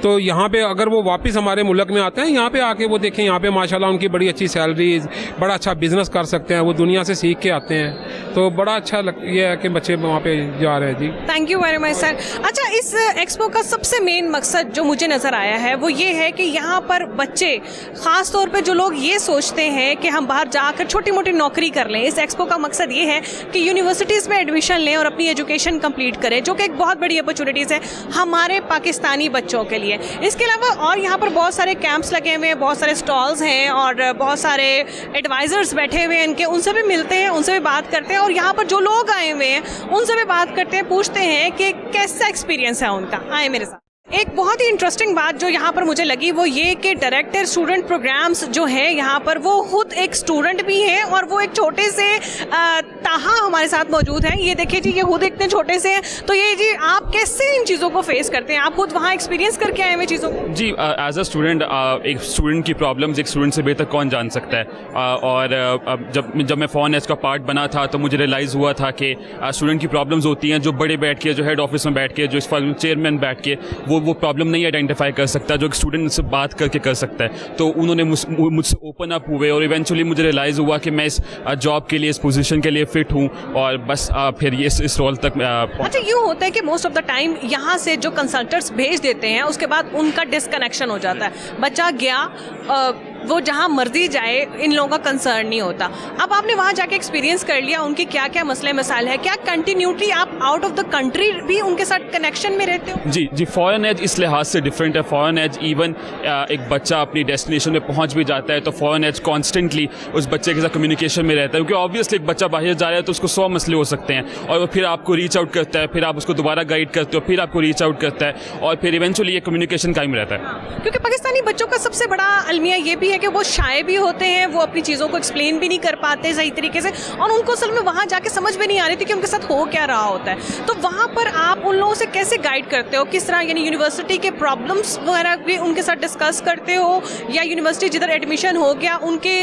तो यहाँ पे अगर वो वापस हमारे मुल्क में आते हैं, यहाँ पे आके वो देखें यहाँ पे माशाल्लाह उनकी बड़ी अच्छी सैलरीज़, बड़ा अच्छा बिज़नेस कर सकते हैं, वो दुनिया से सीख के आते हैं, तो बड़ा अच्छा ये है कि बच्चे वहाँ पे जा रहे हैं। जी thank you very much sir. अच्छा, इस एक्सपो का सबसे मेन मकसद जो मुझे नज़र आया है वो ये है कि यहाँ पर बच्चे, ख़ास तौर पर जो लोग ये सोचते हैं कि हम बाहर जाकर छोटी मोटी नौकरी कर लें, इस एक्सपो का मकसद ये है कि यूनिवर्सिटीज़ में एडमिशन लें और अपनी एजुकेशन कंप्लीट करें, जो कि एक बहुत बड़ी अपॉर्चुनिटीज़ है हमारे पाकिस्तानी बच्चों के लिए। इसके अलावा और यहाँ पर बहुत सारे कैंप्स लगे हुए हैं, बहुत सारे स्टॉल्स हैं और बहुत सारे एडवाइज़र्स बैठे हुए हैं इनके, उनसे भी मिलते हैं, उनसे भी बात करते हैं और यहाँ पर जो लोग आए हुए हैं उनसे भी बात करते हैं, पूछते हैं कि कैसा एक्सपीरियंस है उनका। आए मेरे साथ। एक बहुत ही इंटरेस्टिंग बात जो यहाँ पर मुझे लगी वो ये कि डायरेक्टर स्टूडेंट प्रोग्राम्स जो है यहाँ पर वो खुद एक स्टूडेंट भी हैं और वो एक छोटे से ताहा हमारे साथ मौजूद हैं। ये देखिए जी, ये खुद इतने छोटे से हैं, तो ये जी आप कैसे इन चीज़ों को फेस करते हैं? आप खुद वहाँ एक्सपीरियंस करके आए हुए चीज़ों को? जी, एज अ स्टूडेंट एक स्टूडेंट की प्रॉब्लम्स एक स्टूडेंट से बेहतर कौन जान सकता है। और जब मैं फ़ॉरेन एज का पार्ट बना था तो मुझे रियलाइज़ हुआ था कि स्टूडेंट की प्रॉब्लम्स होती हैं जो बड़े बैठ के, जो हेड ऑफिस में बैठ के, जो इस चेयरमैन बैठ के वो प्रॉब्लम नहीं आइडेंटिफाई कर सकता, जो एक स्टूडेंट से बात करके कर सकता है। तो उन्होंने मुझसे ओपन अप हुए और इवेंचुअली मुझे रियलाइज़ हुआ कि मैं इस जॉब के लिए, इस पोजीशन के लिए फ़िट हूँ और बस फिर ये इस रोल तक। अच्छा, यूँ होता है कि मोस्ट ऑफ द टाइम यहाँ से जो कंसल्टेंट्स भेज देते हैं उसके बाद उनका डिसकनेक्शन हो जाता है, बच्चा गया वो जहाँ मर्जी जाए, इन लोगों का कंसर्न नहीं होता। अब आपने वहाँ जाके एक्सपीरियंस कर लिया उनके क्या क्या मसले मसाइल है, क्या कंटिन्यूटी आप आउट ऑफ द कंट्री भी उनके साथ कनेक्शन में रहते हो? जी, फॉरेन एज इस लिहाज से डिफरेंट है। फॉरेन एज इवन एक बच्चा अपनी डेस्टिनेशन में पहुँच भी जाता है तो फॉरेन एज कॉन्स्टेंटली उस बच्चे के साथ कम्युनिकेशन में रहता है, क्योंकि ऑब्वियसली एक बच्चा बाहर जा रहा है तो उसको 100 मसले हो सकते हैं और फिर आपको रीच आउट करता है, फिर आप उसको दोबारा गाइड करते हो, फिर आपको रीच आउट करता है और फिर इवेंचुअली ये कम्युनिकेशन कायम रहता है। क्योंकि पाकिस्तानी बच्चों का सबसे बड़ा अलमिया ये भी है कि वो शाये भी होते हैं, वो अपनी चीज़ों को एक्सप्लेन भी नहीं कर पाते सही तरीके से और उनको असल में वहाँ जाके समझ भी नहीं आ रही थी कि उनके साथ हो क्या रहा होता है। तो वहाँ पर आप उन लोगों से कैसे गाइड करते हो, किस तरह, यानी यूनिवर्सिटी के प्रॉब्लम्स वगैरह भी उनके साथ डिस्कस करते हो या यूनिवर्सिटी जिधर एडमिशन हो गया उनके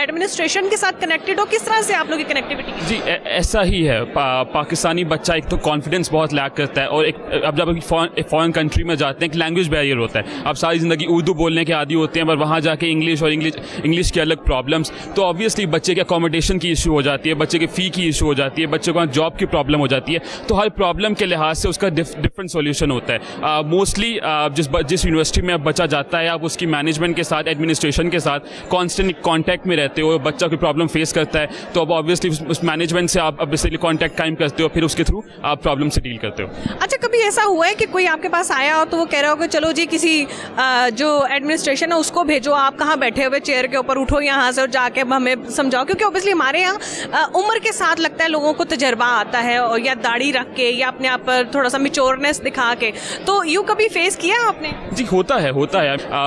एडमिनिस्ट्रेशन के साथ कनेक्टेड हो, किस तरह से आप लोग की कनेक्टिविटी? जी, ऐसा ही है। पाकिस्तानी बच्चा एक तो कॉन्फिडेंस बहुत लैक करता है और अब जब फॉरेन कंट्री में जाते हैं एक लैंग्वेज बैरियर होता है। अब सारी ज़िंदगी उर्दू बोलने के आदी होते हैं पर वहाँ जाके इंग्लिश और इंग्लिश की अलग प्रॉब्लम्स, तो ऑब्वियसली बच्चे के अकोमोडेशन की इशू हो जाती है, बच्चे के फ़ी की इशू हो जाती है, बच्चे को जॉब की प्रॉब्लम हो जाती है। तो हर प्रॉब्लम के लिहाज से उसका डिफरेंट सॉल्यूशन होता है। मोस्टली जिस यूनिवर्सिटी में अब बच्चा जाता है आप उसकी मैनेजमेंट के साथ, एडमिनिस्ट्रेशन के साथ कॉन्स्टेंट कॉन्टैक्ट में रहते हो। बच्चा कोई प्रॉब्लम फेस करता है तो अब ऑब्वियसली उस मैनेजमेंट से आप बेसिकली कॉन्टैक्ट कायम करते हो, फिर उसके थ्रू आप प्रॉब्लम से डील करते हो। अच्छा, कभी ऐसा हुआ है कि कोई आपके पास आया हो तो वो कह रहा हो कि चलो जी किसी जो एडमिनिस्ट्रेशन है उसको भेजो, आप कहाँ बैठे हुए चेयर के ऊपर, उठो यहाँ से और जाके हमें समझाओ? क्योंकि ऑब्वियसली हमारे यहाँ उम्र के साथ लगता है लोगों को तजर्बा आता है और या दाढ़ी रख के या अपने आप पर थोड़ा सा मिच्योरनेस दिखा के, तो यूँ कभी फेस किया आपने? जी, होता है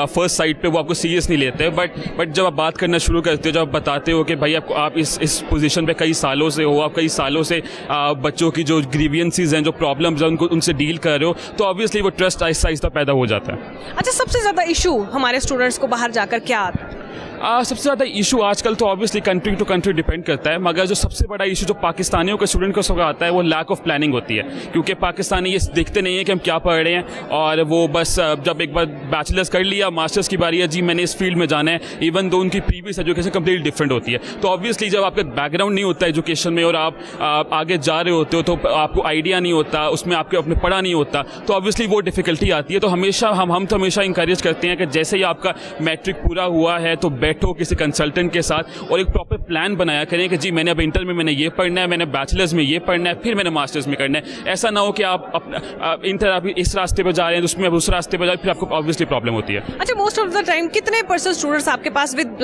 फर्स्ट साइड पे वो आपको सीरियस नहीं लेते, बट जब आप बात करना शुरू करते हो, जब आप बताते हो कि भाई आप इस पोजीशन पे कई सालों से हो, आप कई सालों से बच्चों की जो ग्रीवियंसेस हैं, जो प्रॉब्लम्स हैं उनसे डील कर रहे हो, तो ऑब्वियसली वो ट्रस्ट आहिस्ता आहिस्ता पैदा हो जाता है। अच्छा, सबसे ज़्यादा इशू हमारे स्टूडेंट्स को बाहर जाकर क्या आता है? सबसे ज़्यादा इशू आजकल तो obviously country to country depend करता है, मगर जो सबसे बड़ा इशू जो पाकिस्तानियों के स्टूडेंट को सब आता है वो लैक ऑफ प्लानिंग होती है, क्योंकि पाकिस्तानी ये देखते नहीं है कि हम क्या पढ़ रहे हैं और वो बस जब एक बार बैचलर्स कर लिया, मास्टर्स की बारी है, जी मैंने इस फील्ड में जाना है, इवन दो उनकी प्रीवियस एजुकेशन कम्प्लीटली डिफरेंट होती है। तो ऑब्वियसली जब आपका बैकग्राउंड नहीं होता एजुकेशन में और आप आगे जा रहे होते हो तो आपको आइडिया नहीं होता, उसमें आपके अपने पढ़ा नहीं होता, तो ऑब्वियसली वो डिफिकल्टी आती है। तो हमेशा हम तो हमेशा इंकरेज करते हैं कि जैसे ही आपका मैट्रिक पूरा हुआ है तो बैठो किसी कंसल्टेंट के साथ और एक प्रॉपर प्लान बनाया करें कि जी मैंने अब इंटर में मैंने ये पढ़ना है, मैंने बैचलर्स में ये पढ़ना है, फिर मैंने मास्टर्स में करना है। ऐसा ना हो कि आप इंटर आप इस रास्ते पर जा रहे हैं, उसमें अब उस रास्ते पर जा रहे हैं, फिर आपको ऑब्वियसली प्रॉब्लम होती है। अच्छा, मोस्ट ऑफ द टाइम कितने परसेंट स्टूडेंट्स आपके पास विद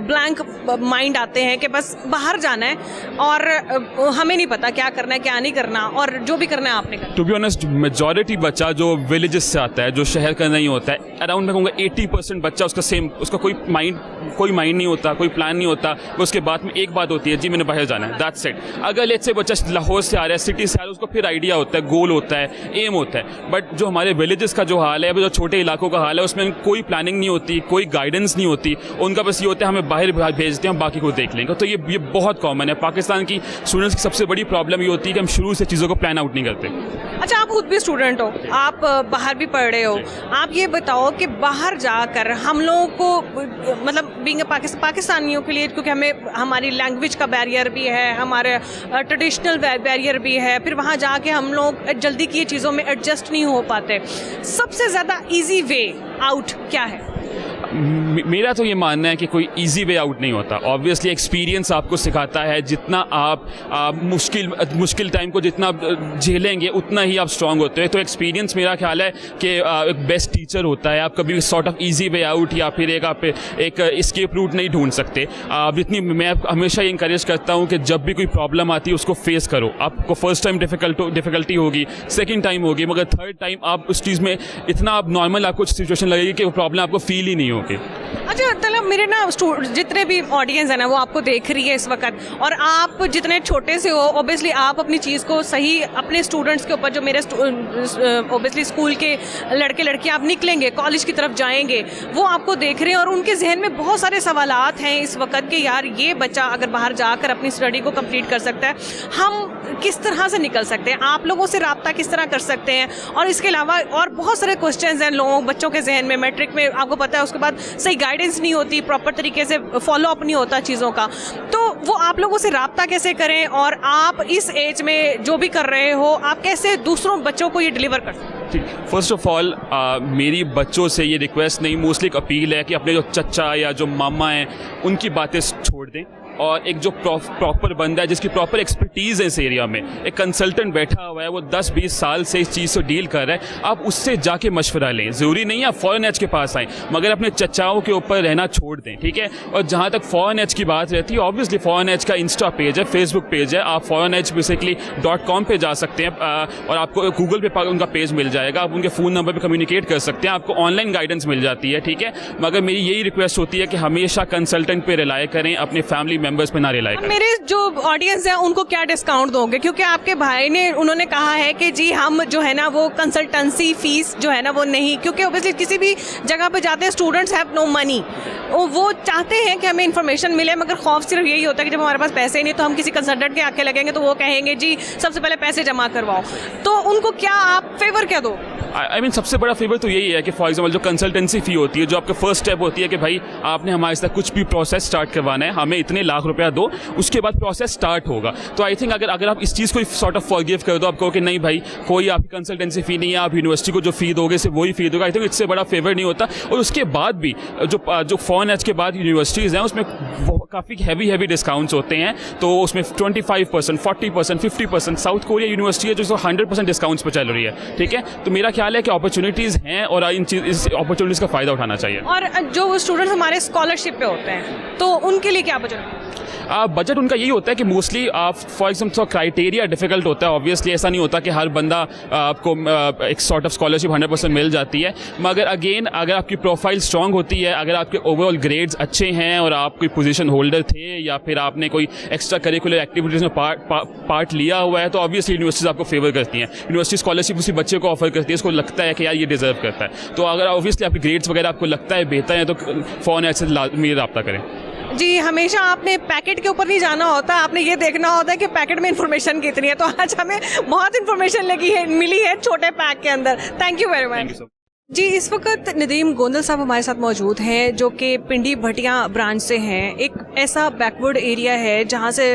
ब्लैंक माइंड आते हैं कि बस बाहर जाना है और हमें नहीं पता क्या करना है क्या नहीं करना, और जो भी करना है आपने करना? टू बी ऑनेस्ट, मेजॉरिटी बच्चा जो विलेजेस से आता है, जो शहर का नहीं होता है, अराउंड मैं कहूँगा 80% बच्चा उसका कोई माइंड नहीं होता, कोई प्लान नहीं होता। उसके बाद में एक बात होती है, जी मैंने बाहर जाना है, दैट्स इट। अगर लेट्स से बच्चा लाहौर से आ रहा है, सिटी से आ रहा है, उसको फिर आइडिया होता है, गोल होता है, एम होता है। बट जो हमारे विलेजेस का जो हाल है, जो छोटे इलाकों का हाल है, उसमें कोई प्लानिंग नहीं होती, कोई गाइडेंस नहीं होती। उनका बस ये होता है हमें बाहर भेजते हैं, बाकी को देख लेंगे। तो ये बहुत कॉमन है। पाकिस्तान की स्टूडेंट्स की सबसे बड़ी प्रॉब्लम ये होती है कि हम शुरू से चीज़ों को प्लान आउट नहीं करते। अच्छा, आप खुद भी स्टूडेंट हो, आप बाहर भी पढ़ रहे हो, आप ये बताओ कि बाहर जाकर हम लोगों को मतलब बीइंग पाकिस्तानियों के लिए, क्योंकि हमें हमारी लैंग्वेज का बैरियर भी है, हमारे ट्रेडिशनल बैरियर भी है, फिर वहाँ जाके हम लोग जल्दी की चीज़ों में एडजस्ट नहीं हो पाते, सबसे ज़्यादा ईजी वे आउट क्या है? मेरा तो ये मानना है कि कोई इजी वे आउट नहीं होता। ऑब्वियसली एक्सपीरियंस आपको सिखाता है, जितना आप मुश्किल टाइम को जितना झेलेंगे उतना ही आप स्ट्रांग होते हैं। तो एक्सपीरियंस मेरा ख्याल है कि एक बेस्ट टीचर होता है। आप कभी sort of easy way out या फिर एक एस्केप रूट नहीं ढूंढ सकते। मैं हमेशा ये इंकरेज करता हूँ कि जब भी कोई प्रॉब्लम आती है उसको फेस करो। आपको फर्स्ट टाइम डिफ़िकल्टी होगी, सेकेंड टाइम होगी, मगर थर्ड टाइम आप उस चीज़ में इतना आप नॉर्मल आपको सिचुएशन लगेगी कि वो प्रॉब्लम आपको फील ही नहीं होगी। अच्छा, मतलब मेरे ना जितने भी ऑडियंस है ना वो आपको देख रही है इस वक्त, और आप जितने छोटे से हो, ऑब्वियसली आप अपनी चीज़ को सही अपने स्टूडेंट्स के ऊपर, जो मेरे ऑब्वियसली स्कूल के लड़के लड़कियां आप निकलेंगे, कॉलेज की तरफ जाएंगे, वो आपको देख रहे हैं और उनके जहन में बहुत सारे सवालात हैं इस वक्त कि यार ये बच्चा अगर बाहर जाकर अपनी स्टडी को कंप्लीट कर सकता है, हम किस तरह से निकल सकते हैं, आप लोगों से रब्ता किस तरह कर सकते हैं, और इसके अलावा और बहुत सारे क्वेश्चंस हैं बच्चों के जहन में। मैट्रिक में आपको पता है उसके बाद सही गाइडेंस नहीं होती, प्रॉपर तरीके से फॉलो अप नहीं होता चीज़ों का, तो वो आप लोगों से रब्ता कैसे करें, और आप इस एज में जो भी कर रहे हो आप कैसे दूसरों बच्चों को ये डिलीवर कर सकते हैं? ठीक, फर्स्ट ऑफ ऑल मेरी बच्चों से ये रिक्वेस्ट नहीं, मोस्टली एक अपील है कि अपने जो चचा या जो मामा हैं उनकी बातें छोड़ दें, और एक जो प्रॉपर बंदा है जिसकी प्रॉपर एक्सपर्टीज़ है इस एरिया में, एक कंसल्टेंट बैठा हुआ है, वो 10-20 साल से इस चीज़ से डील कर रहा है, आप उससे जाके मशवरा लें। ज़रूरी नहीं है आप फॉरेन एज के पास आएँ, मगर अपने चचाओं के ऊपर रहना छोड़ दें, ठीक है। और जहाँ तक फॉरेन एज की बात रहती है, ऑब्वियसली फॉरेन एज का इंस्टा पेज है, फेसबुक पेज है, आप foreignedge.com पे जा सकते हैं, और आपको गूगल पे उनका पेज मिल जाएगा, आप उनके फ़ोन नंबर पर कम्युनिकेट कर सकते हैं, आपको ऑनलाइन गाइडेंस मिल जाती है, ठीक है। मगर मेरी यही रिक्वेस्ट होती है कि हमेशा कंसल्टेंट पे रिलाय करें, अपने फैमिली मेंबर्स पे ना रिलाय करें। मेरे जो ऑडियंस है उनको क्या डिस्काउंट दोगे, क्योंकि आपके भाई ने उन्होंने कहा है कि जी हम जो है ना वो कंसल्टेंसी फीस जो है ना वो नहीं, क्योंकि ऑब्वियसली किसी भी जगह पे जाते हैं स्टूडेंट्स हैव नो मनी, वो चाहते हैं कि हमें इन्फॉर्मेशन मिले, मगर खौफ सिर्फ यही होता है कि जब हमारे पास पैसे ही नहीं तो हम किसी कंसल्टेंट के आके लगेंगे तो वो कहेंगे जी सबसे पहले पैसे जमा करवाओ, तो उनको क्या आप फेवर क्या दो? आई मीन सबसे बड़ा फेवर तो यही है कि फॉर एग्जाम्पल जो कंसल्टेंसी फ़ी होती है, जो आपका फर्स्ट स्टेप होती है कि भाई आपने हमारे साथ कुछ भी प्रोसेस स्टार्ट करवाना है, हमें इतने लाख रुपया दो, उसके बाद प्रोसेस स्टार्ट होगा। तो आई थिंक अगर आप इस चीज़ को सॉर्ट ऑफ फॉरगिव कर दो, आप कहो कि नहीं भाई कोई आपकी कंसल्टेंसी फ़ी नहीं है, आप यूनिवर्सिटी को जो फ़ी दोगे सिर्फ वही फ़ी दोगे, आई थिंक इससे बड़ा फेवर नहीं होता। और उसके बाद भी जो फॉरेन एज के बाद यूनिवर्सिटीज़ हैं उसमें काफ़ी हैवी डिस्काउंट्स होते हैं, तो उसमें 25%, 40%, 50%, साउथ कोरिया यूनिवर्सिटी है जो 100% डिस्काउंट्स पर चल रही है, ठीक है। तो मेरा ख्याल है कि अपॉर्चुनिटीज़ हैं और इस अपॉर्चुनिटीज़ का फ़ायदा उठाना चाहिए। और जो स्टूडेंट्स हमारे स्कॉलरशिप पे होते हैं तो उनके लिए क्या अपॉर्चुनिटी? बजट उनका यही होता है कि मोस्टली आप फॉर एग्जाम्पल क्राइटेरिया डिफिकल्ट होता है, ऑब्वियसली ऐसा नहीं होता कि हर बंदा आपको एक सॉर्ट ऑफ स्कॉलरशिप 100% मिल जाती है, मगर अगेन अगर आपकी प्रोफाइल स्ट्रांग होती है, अगर आपके ओवरऑल ग्रेड्स अच्छे हैं और आप कोई पोजीशन होल्डर थे या फिर आपने कोई एक्स्ट्रा करिकुलर एक्टिविटीज़ में पार्ट लिया हुआ है, तो ऑब्वियसली यूनिवर्सिटीज़ आपको फेवर करती हैं, यूनिवर्सिटी स्कॉलरशिप उसी बच्चे को ऑफर करती है, उसको लगता है कि यार ये डिजर्व करता है। तो अगर ऑब्वियसली आपके ग्रेड्स वगैरह आपको लगता है बेहतर है तो फॉरेन एज से लाजमी रब्ता करें। जी, हमेशा आपने पैकेट के ऊपर नहीं जाना होता, आपने ये देखना होता है कि पैकेट में इन्फॉर्मेशन कितनी है। तो आज हमें बहुत इन्फॉर्मेशन मिली है छोटे पैक के अंदर। Thank you very much. जी, इस वक्त नदीम गोंदल साहब हमारे साथ मौजूद हैं जो कि पिंडी भटिया ब्रांच से हैं। एक ऐसा बैकवर्ड एरिया है जहाँ से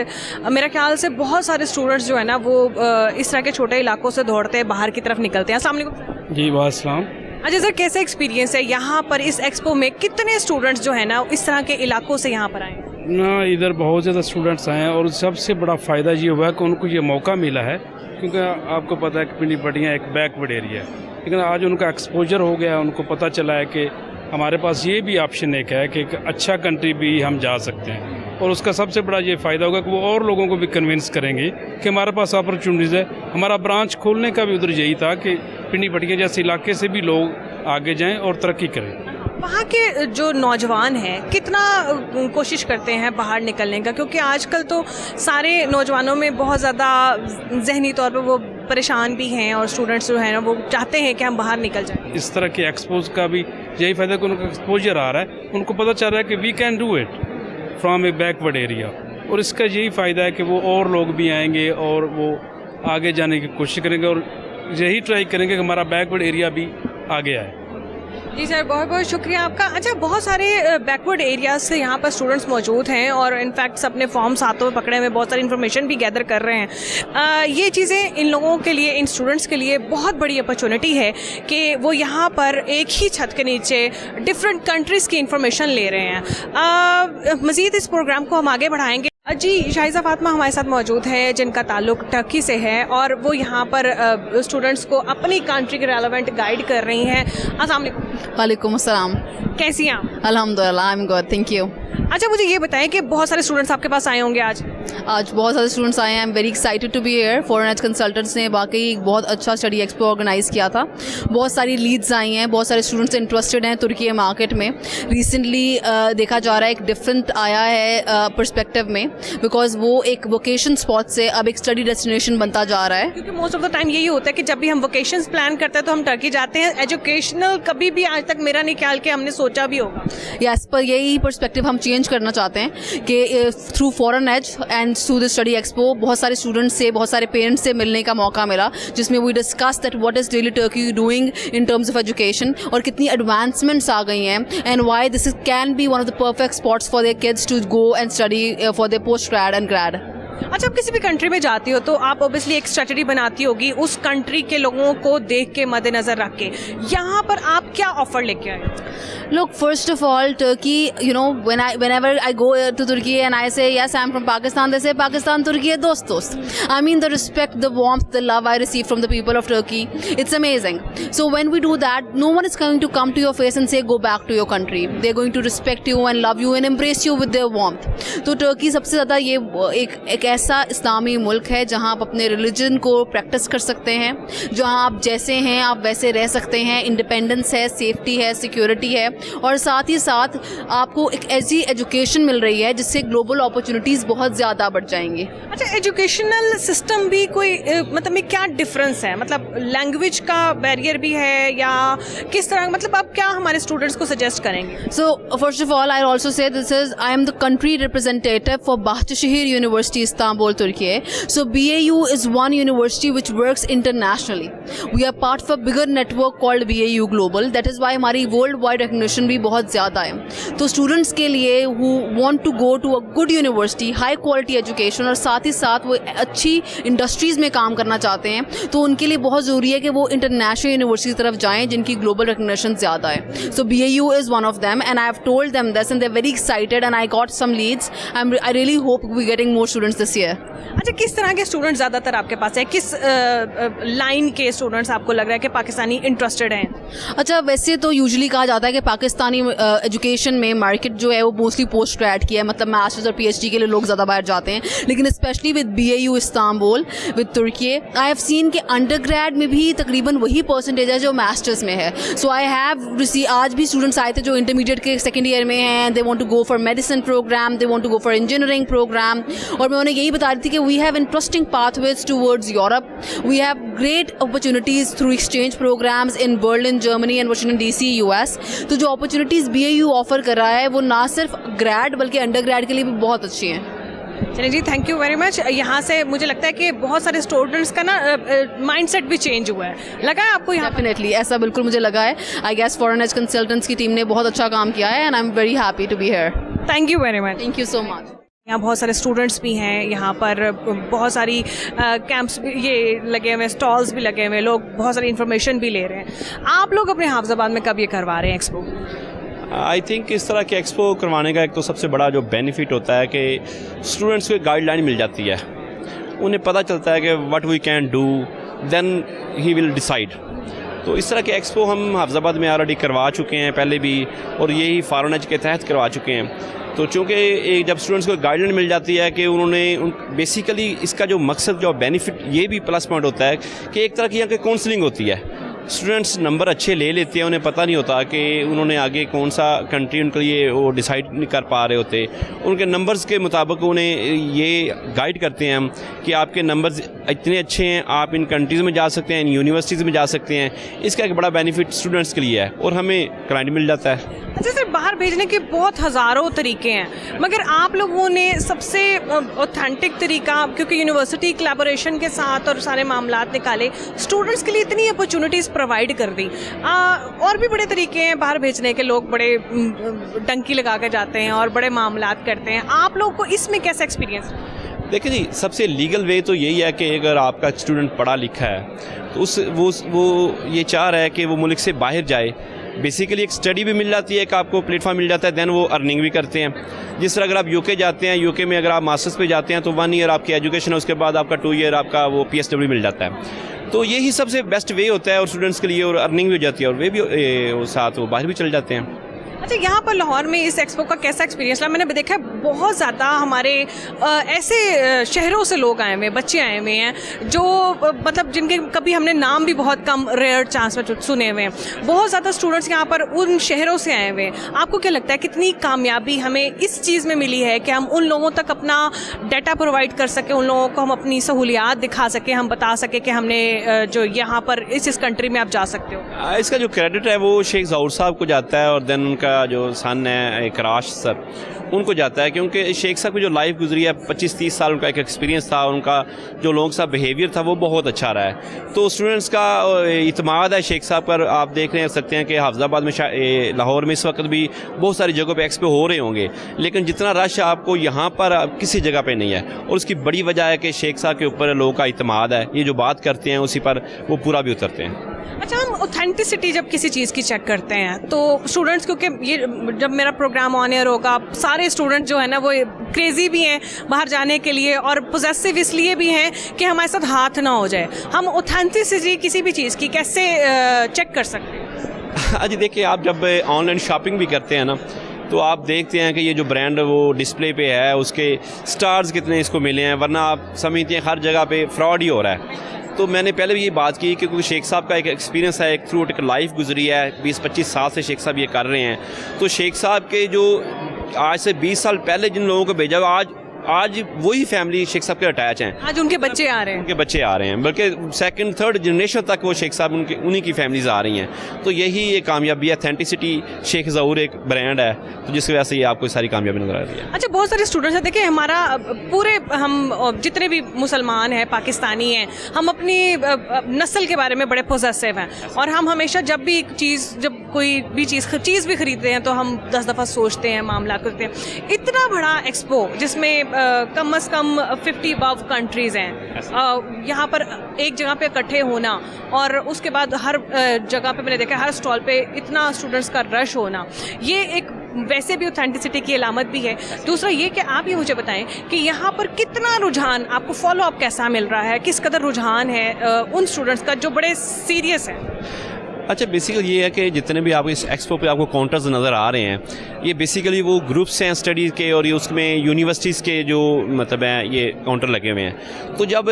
मेरा ख्याल से बहुत सारे स्टूडेंट्स जो है ना वो इस तरह के छोटे इलाकों से दौड़ते हैं बाहर की तरफ निकलते हैं। अस्सलाम वालेकुम। जी वालेकुम। अच्छा सर, कैसा एक्सपीरियंस है यहाँ पर इस एक्सपो में? कितने स्टूडेंट्स जो है ना इस तरह के इलाकों से यहाँ पर आए हैं? ना इधर बहुत ज़्यादा स्टूडेंट्स आए हैं और सबसे बड़ा फ़ायदा ये हुआ है कि उनको ये मौका मिला है, क्योंकि आपको पता है कि पिंडी पटियाँ एक बैकवर्ड एरिया है, लेकिन आज उनका एक्सपोजर हो गया, उनको पता चला है कि हमारे पास ये भी ऑप्शन एक है कि एक अच्छा कंट्री भी हम जा सकते हैं। और उसका सबसे बड़ा ये फ़ायदा होगा कि वो और लोगों को भी कन्विंस करेंगे कि हमारे पास अपॉर्चुनिटीज़ है। हमारा ब्रांच खोलने का भी उधर यही था कि पिंडी पटियाँ जैसे इलाके से भी लोग आगे जाएं और तरक्की करें। वहाँ के जो नौजवान हैं कितना कोशिश करते हैं बाहर निकलने का? क्योंकि आजकल तो सारे नौजवानों में बहुत ज़्यादा जहनी तौर पर वो परेशान भी हैं और स्टूडेंट्स जो हैं ना वो चाहते हैं कि हम बाहर निकल जाएं। इस तरह के एक्सपोज का भी यही फ़ायदा कि उनका एक्सपोजर आ रहा है, उनको पता चल रहा है कि we can do it from a backward area, और इसका यही फ़ायदा है कि वो और लोग भी आएंगे और वो आगे जाने की कोशिश करेंगे और यही ट्राई करेंगे कि हमारा बैकवर्ड एरिया भी आगे आए। जी सर, बहुत बहुत शुक्रिया आपका। अच्छा, बहुत सारे बैकवर्ड एरियाज से यहाँ पर स्टूडेंट्स मौजूद हैं और इनफैक्ट अपने फॉर्म्स हाथों में पकड़े हुए बहुत सारी इन्फॉर्मेशन भी गैदर कर रहे हैं। ये चीज़ें इन लोगों के लिए, इन स्टूडेंट्स के लिए बहुत बड़ी अपॉर्चुनिटी है कि वो यहाँ पर एक ही छत के नीचे डिफरेंट कंट्रीज़ की इन्फॉर्मेशन ले रहे हैं। मज़ीद इस प्रोग्राम को हम आगे बढ़ाएंगे। जी, शाहिज़ा फातिमा हमारे साथ मौजूद है जिनका ताल्लुक टर्की से है और वो यहाँ पर स्टूडेंट्स को अपनी कंट्री के रेलेवेंट गाइड कर रही हैं। अस्सलाम वालेकुम। वालेकुम अस्सलाम। कैसी हैं आप? अल्हम्दुलिल्लाह, I am good, thank you. अच्छा, मुझे ये बताएं कि बहुत सारे स्टूडेंट्स आपके पास आए होंगे आज। आज बहुत सारे स्टूडेंट्स आए हैं। I am very excited to be here. Foreign edge consultants ने वाकई एक बहुत अच्छा स्टडी एक्सपो ऑर्गेनाइज़ किया था। बहुत सारी लीड्स आई हैं, बहुत सारे स्टूडेंट्स इंटरेस्टेड हैं तुर्की मार्केट में। रिसेंटली देखा जा रहा है एक डिफरेंट आया है पर्सपेक्टिव में, बिकॉज वो एक वोकेशन स्पॉट से अब एक स्टडी डेस्टिनेशन बनता जा रहा है। क्योंकि मोस्ट ऑफ द टाइम यही होता है कि जब भी हम वोकेशन प्लान करते हैं तो हम टर्की जाते हैं। एजुकेशनल कभी भी आज तक मेरा नहीं ख्याल कि हमने सोचा भी होगा। यस, पर यही पर्सपेक्टिव हम चेंज करना चाहते हैं कि through foreign edge and through the study expo बहुत सारे स्टूडेंट्स से, बहुत सारे पेरेंट्स से मिलने का मौका मिला, जिसमें we discuss that what is really Turkey doing in terms of education और कितनी एडवांसमेंट्स आ गई हैं and why this can be one of the perfect spots for their kids to go and study for their post grad and grad. अच्छा, आप किसी भी country में जाती हो तो आप ऑब्वियसली एक स्ट्रेटजी बनाती होगी उस कंट्री के लोगों को देख के, मद्देनजर रख के। यहाँ पर आप क्या ऑफर लेके आए? Look, first of all, Turkey, you know, whenever I go to Turkey and I say, yes, I'm from Pakistan, they say, Pakistan, Turkey, dost. I mean, the respect, the warmth, the love I receive from the people of Turkey, it's amazing. So when we do that, no one is going to come to your face and say, go back to your country. They're going to respect you and love you and embrace you with their warmth. तो Turkey सबसे ज़्यादा ये एक ऐसा इस्लामी मुल्क है जहाँ आप अपने रिलीजन को प्रैक्टिस कर सकते हैं, जहाँ आप जैसे हैं आप वैसे रह सकते हैं, इंडिपेंडेंस है, सेफ्टी है, सिक्योरिटी है, और साथ ही साथ आपको एक ऐसी एजुकेशन मिल रही है जिससे ग्लोबल अपॉर्चुनिटीज़ बहुत ज़्यादा बढ़ जाएंगी। अच्छा, एजुकेशनल सिस्टम भी कोई मतलब में क्या डिफरेंस है? मतलब लैंग्वेज का बैरियर भी है या किस तरह? मतलब आप क्या हमारे स्टूडेंट्स को सजेस्ट करेंगे? So first of all, I also say this is I am the country representative for Bahçeşehir University, Istanbul, Turkey. So BAU is one university which works internationally. We are part of a bigger network called BAU Global. That is why हमारी worldwide recognition भी बहुत ज़्यादा है। तो students के लिए who want to go to a good university, high quality education और साथ ही साथ वो अच्छी इंडस्ट्रीज़ में काम करना चाहते हैं, तो उनके लिए बहुत ज़रूरी है कि वो इंटरनेशनल यूनिवर्सिटी की तरफ जाएं जिनकी ग्लोबल रिकग्निशन ज़्यादा है। So BAU is one of them and I have told them this and they're very excited and I got some leads. I really hope we're getting more students this year. अच्छा, किस तरह के students ज़्यादातर आपके पास है? किस line के students आपको लग रहा है कि पाकिस्तानी इंटरेस्टेड हैं? अच्छा, वैसे तो यूजुअली कहा जाता है कि पाकिस्तानी एजुकेशन में मार्केट जो है वो मोस्टली पोस्ट ग्रेड की है, मतलब मास्टर्स और PhD के लिए लोग ज़्यादा बाहर जाते हैं, लेकिन specially with BAU Istanbul with Turkey I have seen कि अंडर ग्रेड में भी तकरीबन वही परसेंटेज है जो मास्टर्स में है। सो आई हैव आज भी स्टूडेंट्स आए थे जो इंटरमीडिएट के सेकेंड ईयर में हैं, they want to go for medicine program, they want to go for engineering program, और मैं उन्हें यही बता रही थी कि we have interesting pathways towards Europe. We have great opportunities through exchange programs in Berlin, Germany and Washington DC, US. तो जो opportunities BAU ऑफर कर रहा है वो ना सिर्फ ग्रेड बल्कि अंडर ग्रेड के लिए भी बहुत अच्छी हैं। चलिए जी, थैंक यू वेरी मच। यहाँ से मुझे लगता है कि बहुत सारे स्टूडेंट्स का ना माइंडसेट भी चेंज हुआ है, लगा है आपको? यहाँ डेफिनेटली ऐसा बिल्कुल मुझे लगा है। I guess foreign edge consultants की टीम ने बहुत अच्छा काम किया है and I am very happy to be here. Thank you very much. Thank you so much. यहाँ बहुत सारे स्टूडेंट्स भी हैं, यहाँ पर बहुत सारी कैंप्स भी ये लगे हुए हैं, स्टॉल्स भी लगे हुए हैं, लोग बहुत सारी इन्फॉर्मेशन भी ले रहे हैं। आप लोग अपने हाफिजाबाद में कब ये करवा रहे हैं एक्सपो? आई थिंक इस तरह के एक्सपो करवाने का एक तो सबसे बड़ा जो बेनिफिट होता है कि स्टूडेंट्स को एक गाइडलाइन मिल जाती है, उन्हें पता चलता है कि what we can do, then he will decide. तो इस तरह के एक्सपो हम हाफिजाबाद में ऑलरेडी करवा चुके हैं पहले भी, और यही फॉरेन के तहत करवा चुके हैं। तो चूँकि एक जब स्टूडेंट्स को गाइडलाइन मिल जाती है कि उन्होंने बेसिकली इसका जो मकसद जो बेनिफिट ये भी प्लस पॉइंट होता है कि एक तरह की यहाँ की काउंसलिंग होती है। स्टूडेंट्स नंबर अच्छे ले लेते हैं, उन्हें पता नहीं होता कि उन्होंने आगे कौन सा कंट्री उनके लिए वो डिसाइड नहीं कर पा रहे होते। उनके नंबर्स के मुताबिक उन्हें ये गाइड करते हैं हम कि आपके नंबर्स इतने अच्छे हैं, आप इन कंट्रीज़ में जा सकते हैं, इन यूनिवर्सिटीज़ में जा सकते हैं। इसका एक बड़ा बेनिफिट स्टूडेंट्स के लिए है और हमें क्लाइंट मिल जाता है। अच्छा सर, बाहर भेजने के बहुत हज़ारों तरीके हैं, मगर आप लोगों ने सबसे ऑथेंटिक तरीका, क्योंकि यूनिवर्सिटी कोलैबोरेशन के साथ और सारे मामलात निकाले, स्टूडेंट्स के लिए इतनी अपॉर्चुनिटीज़ प्रोवाइड कर दी। और भी बड़े तरीके हैं बाहर भेजने के, लोग बड़े डंकी लगा के जाते हैं और बड़े मामलात करते हैं। आप लोग को इसमें कैसा एक्सपीरियंस? देखिए जी, सबसे लीगल वे तो यही है कि अगर आपका स्टूडेंट पढ़ा लिखा है तो वो ये चाह रहा है कि वो मुल्क से बाहर जाए। बेसिकली एक स्टडी भी मिल जाती है, एक आपको प्लेटफॉर्म मिल जाता है, दैन वो अर्निंग भी करते हैं। जिस तरह अगर आप यूके जाते हैं, यूके में अगर आप मास्टर्स पे जाते हैं तो 1 ईयर आपकी एजुकेशन है, उसके बाद आपका 2 ईयर आपका वो PSW मिल जाता है। तो यही सबसे बेस्ट वे होता है और स्टूडेंट्स के लिए, और अर्निंग भी हो जाती है और वे भी साथ वो बाहर भी चल जाते हैं। अच्छा, यहाँ पर लाहौर में इस एक्सपो का कैसा एक्सपीरियंस रहा? मैंने देखा है बहुत ज़्यादा हमारे ऐसे शहरों से लोग आए हुए हैं, बच्चे आए हुए हैं जो मतलब जिनके कभी हमने नाम भी बहुत कम रेयर चांस में सुने हुए हैं। बहुत ज़्यादा स्टूडेंट्स यहाँ पर उन शहरों से आए हुए हैं। आपको क्या लगता है कितनी कामयाबी हमें इस चीज़ में मिली है कि हम उन लोगों तक अपना डाटा प्रोवाइड कर सकें, उन लोगों को हम अपनी सहूलियात दिखा सकें, हम बता सकें कि हमने जो यहाँ पर इस कंट्री में आप जा सकते हो? इसका जो क्रेडिट है वो शेख ज़हूर साहब को जाता है, और देन उनका जो सन है इकराश सर, उनको जाता है, क्योंकि शेख साहब की जो लाइफ गुजरी है 25-30 साल उनका एक एक्सपीरियंस था, उनका जो लोगों के साथ बिहेवियर था वो बहुत अच्छा रहा है। तो स्टूडेंट्स का इत्माद है शेख साहब पर। आप देख रहे सकते हैं कि हाफिजाबाद में लाहौर में इस वक्त भी बहुत सारी जगहों पे एक्सपो हो रहे होंगे, लेकिन जितना रश आपको यहाँ पर किसी जगह पे नहीं है, और उसकी बड़ी वजह है कि शेख साहब के ऊपर लोगों का इत्माद है। ये जो बात करते हैं उसी पर वो पूरा भी उतरते हैं। अच्छा, हम ऑथेंटिसिटी जब किसी चीज़ की चेक करते हैं तो स्टूडेंट्स, क्योंकि ये जब मेरा प्रोग्राम ऑन एयर होगा, सारे स्टूडेंट जो है ना वो क्रेज़ी भी हैं बाहर जाने के लिए और पोजेसिव इसलिए भी हैं कि हमारे साथ हाथ ना हो जाए। हम ऑथेंटिसिटी किसी भी चीज़ की कैसे चेक कर सकते हैं? आज देखिए, आप जब ऑनलाइन शॉपिंग भी करते हैं ना तो आप देखते हैं कि ये जो ब्रांड वो डिस्प्ले पे है उसके स्टार्स कितने इसको मिले हैं, वरना आप समझते हैं हर जगह पे फ्रॉड ही हो रहा है। तो मैंने पहले भी ये बात की कि क्योंकि शेख साहब का एक एक्सपीरियंस है, एक थ्रू एक लाइफ गुजरी है, 20-25 साल से शेख साहब ये कर रहे हैं। तो शेख साहब के जो आज से 20 साल पहले जिन लोगों को भेजा, आज वही फैमिली शेख साहब के अटैच हैं। आज उनके बच्चे आ रहे हैं, उनके बच्चे आ रहे हैं, बल्कि 2nd 3rd जनरेशन तक वो शेख साहब उन्हीं की फैमिलीज आ रही हैं। तो यही ये कामयाबी है, ऑथेंटिसिटी। शेख ज़हूर एक ब्रांड है, तो जिसकी वजह से ये आपको सारी कामयाबी नजर आ रही है। अच्छा, बहुत सारे स्टूडेंट्स हैं, देखिए हमारा पूरे हम जितने भी मुसलमान हैं, पाकिस्तानी हैं, हम अपनी नस्ल के बारे में बड़े पॉजिटिव हैं, और हम हमेशा जब भी कोई भी चीज़ भी खरीदते हैं तो हम 10 दफ़ा सोचते हैं, मामला करते हैं। इतना बड़ा एक्सपो जिसमें कम से कम 50 अबव कंट्रीज़ हैं, यहाँ पर एक जगह पे इकट्ठे होना, और उसके बाद हर जगह पे मैंने देखा हर स्टॉल पे इतना स्टूडेंट्स का रश होना, ये एक वैसे भी ऑथेंटिसिटी की अलामत भी है। दूसरा ये कि आप ये मुझे बताएं कि यहाँ पर कितना रुझान, आपको फॉलो अप कैसा मिल रहा है, किस कदर रुझान है उन स्टूडेंट्स का जो बड़े सीरियस हैं? अच्छा, बेसिकली ये है कि जितने भी आपको इस एक्सपो पे आपको काउंटर्स नज़र आ रहे हैं, ये बेसिकली वो ग्रुप्स हैं स्टडीज़ के, और ये उसमें यूनिवर्सिटीज़ के जो मतलब हैं ये काउंटर लगे हुए हैं। तो जब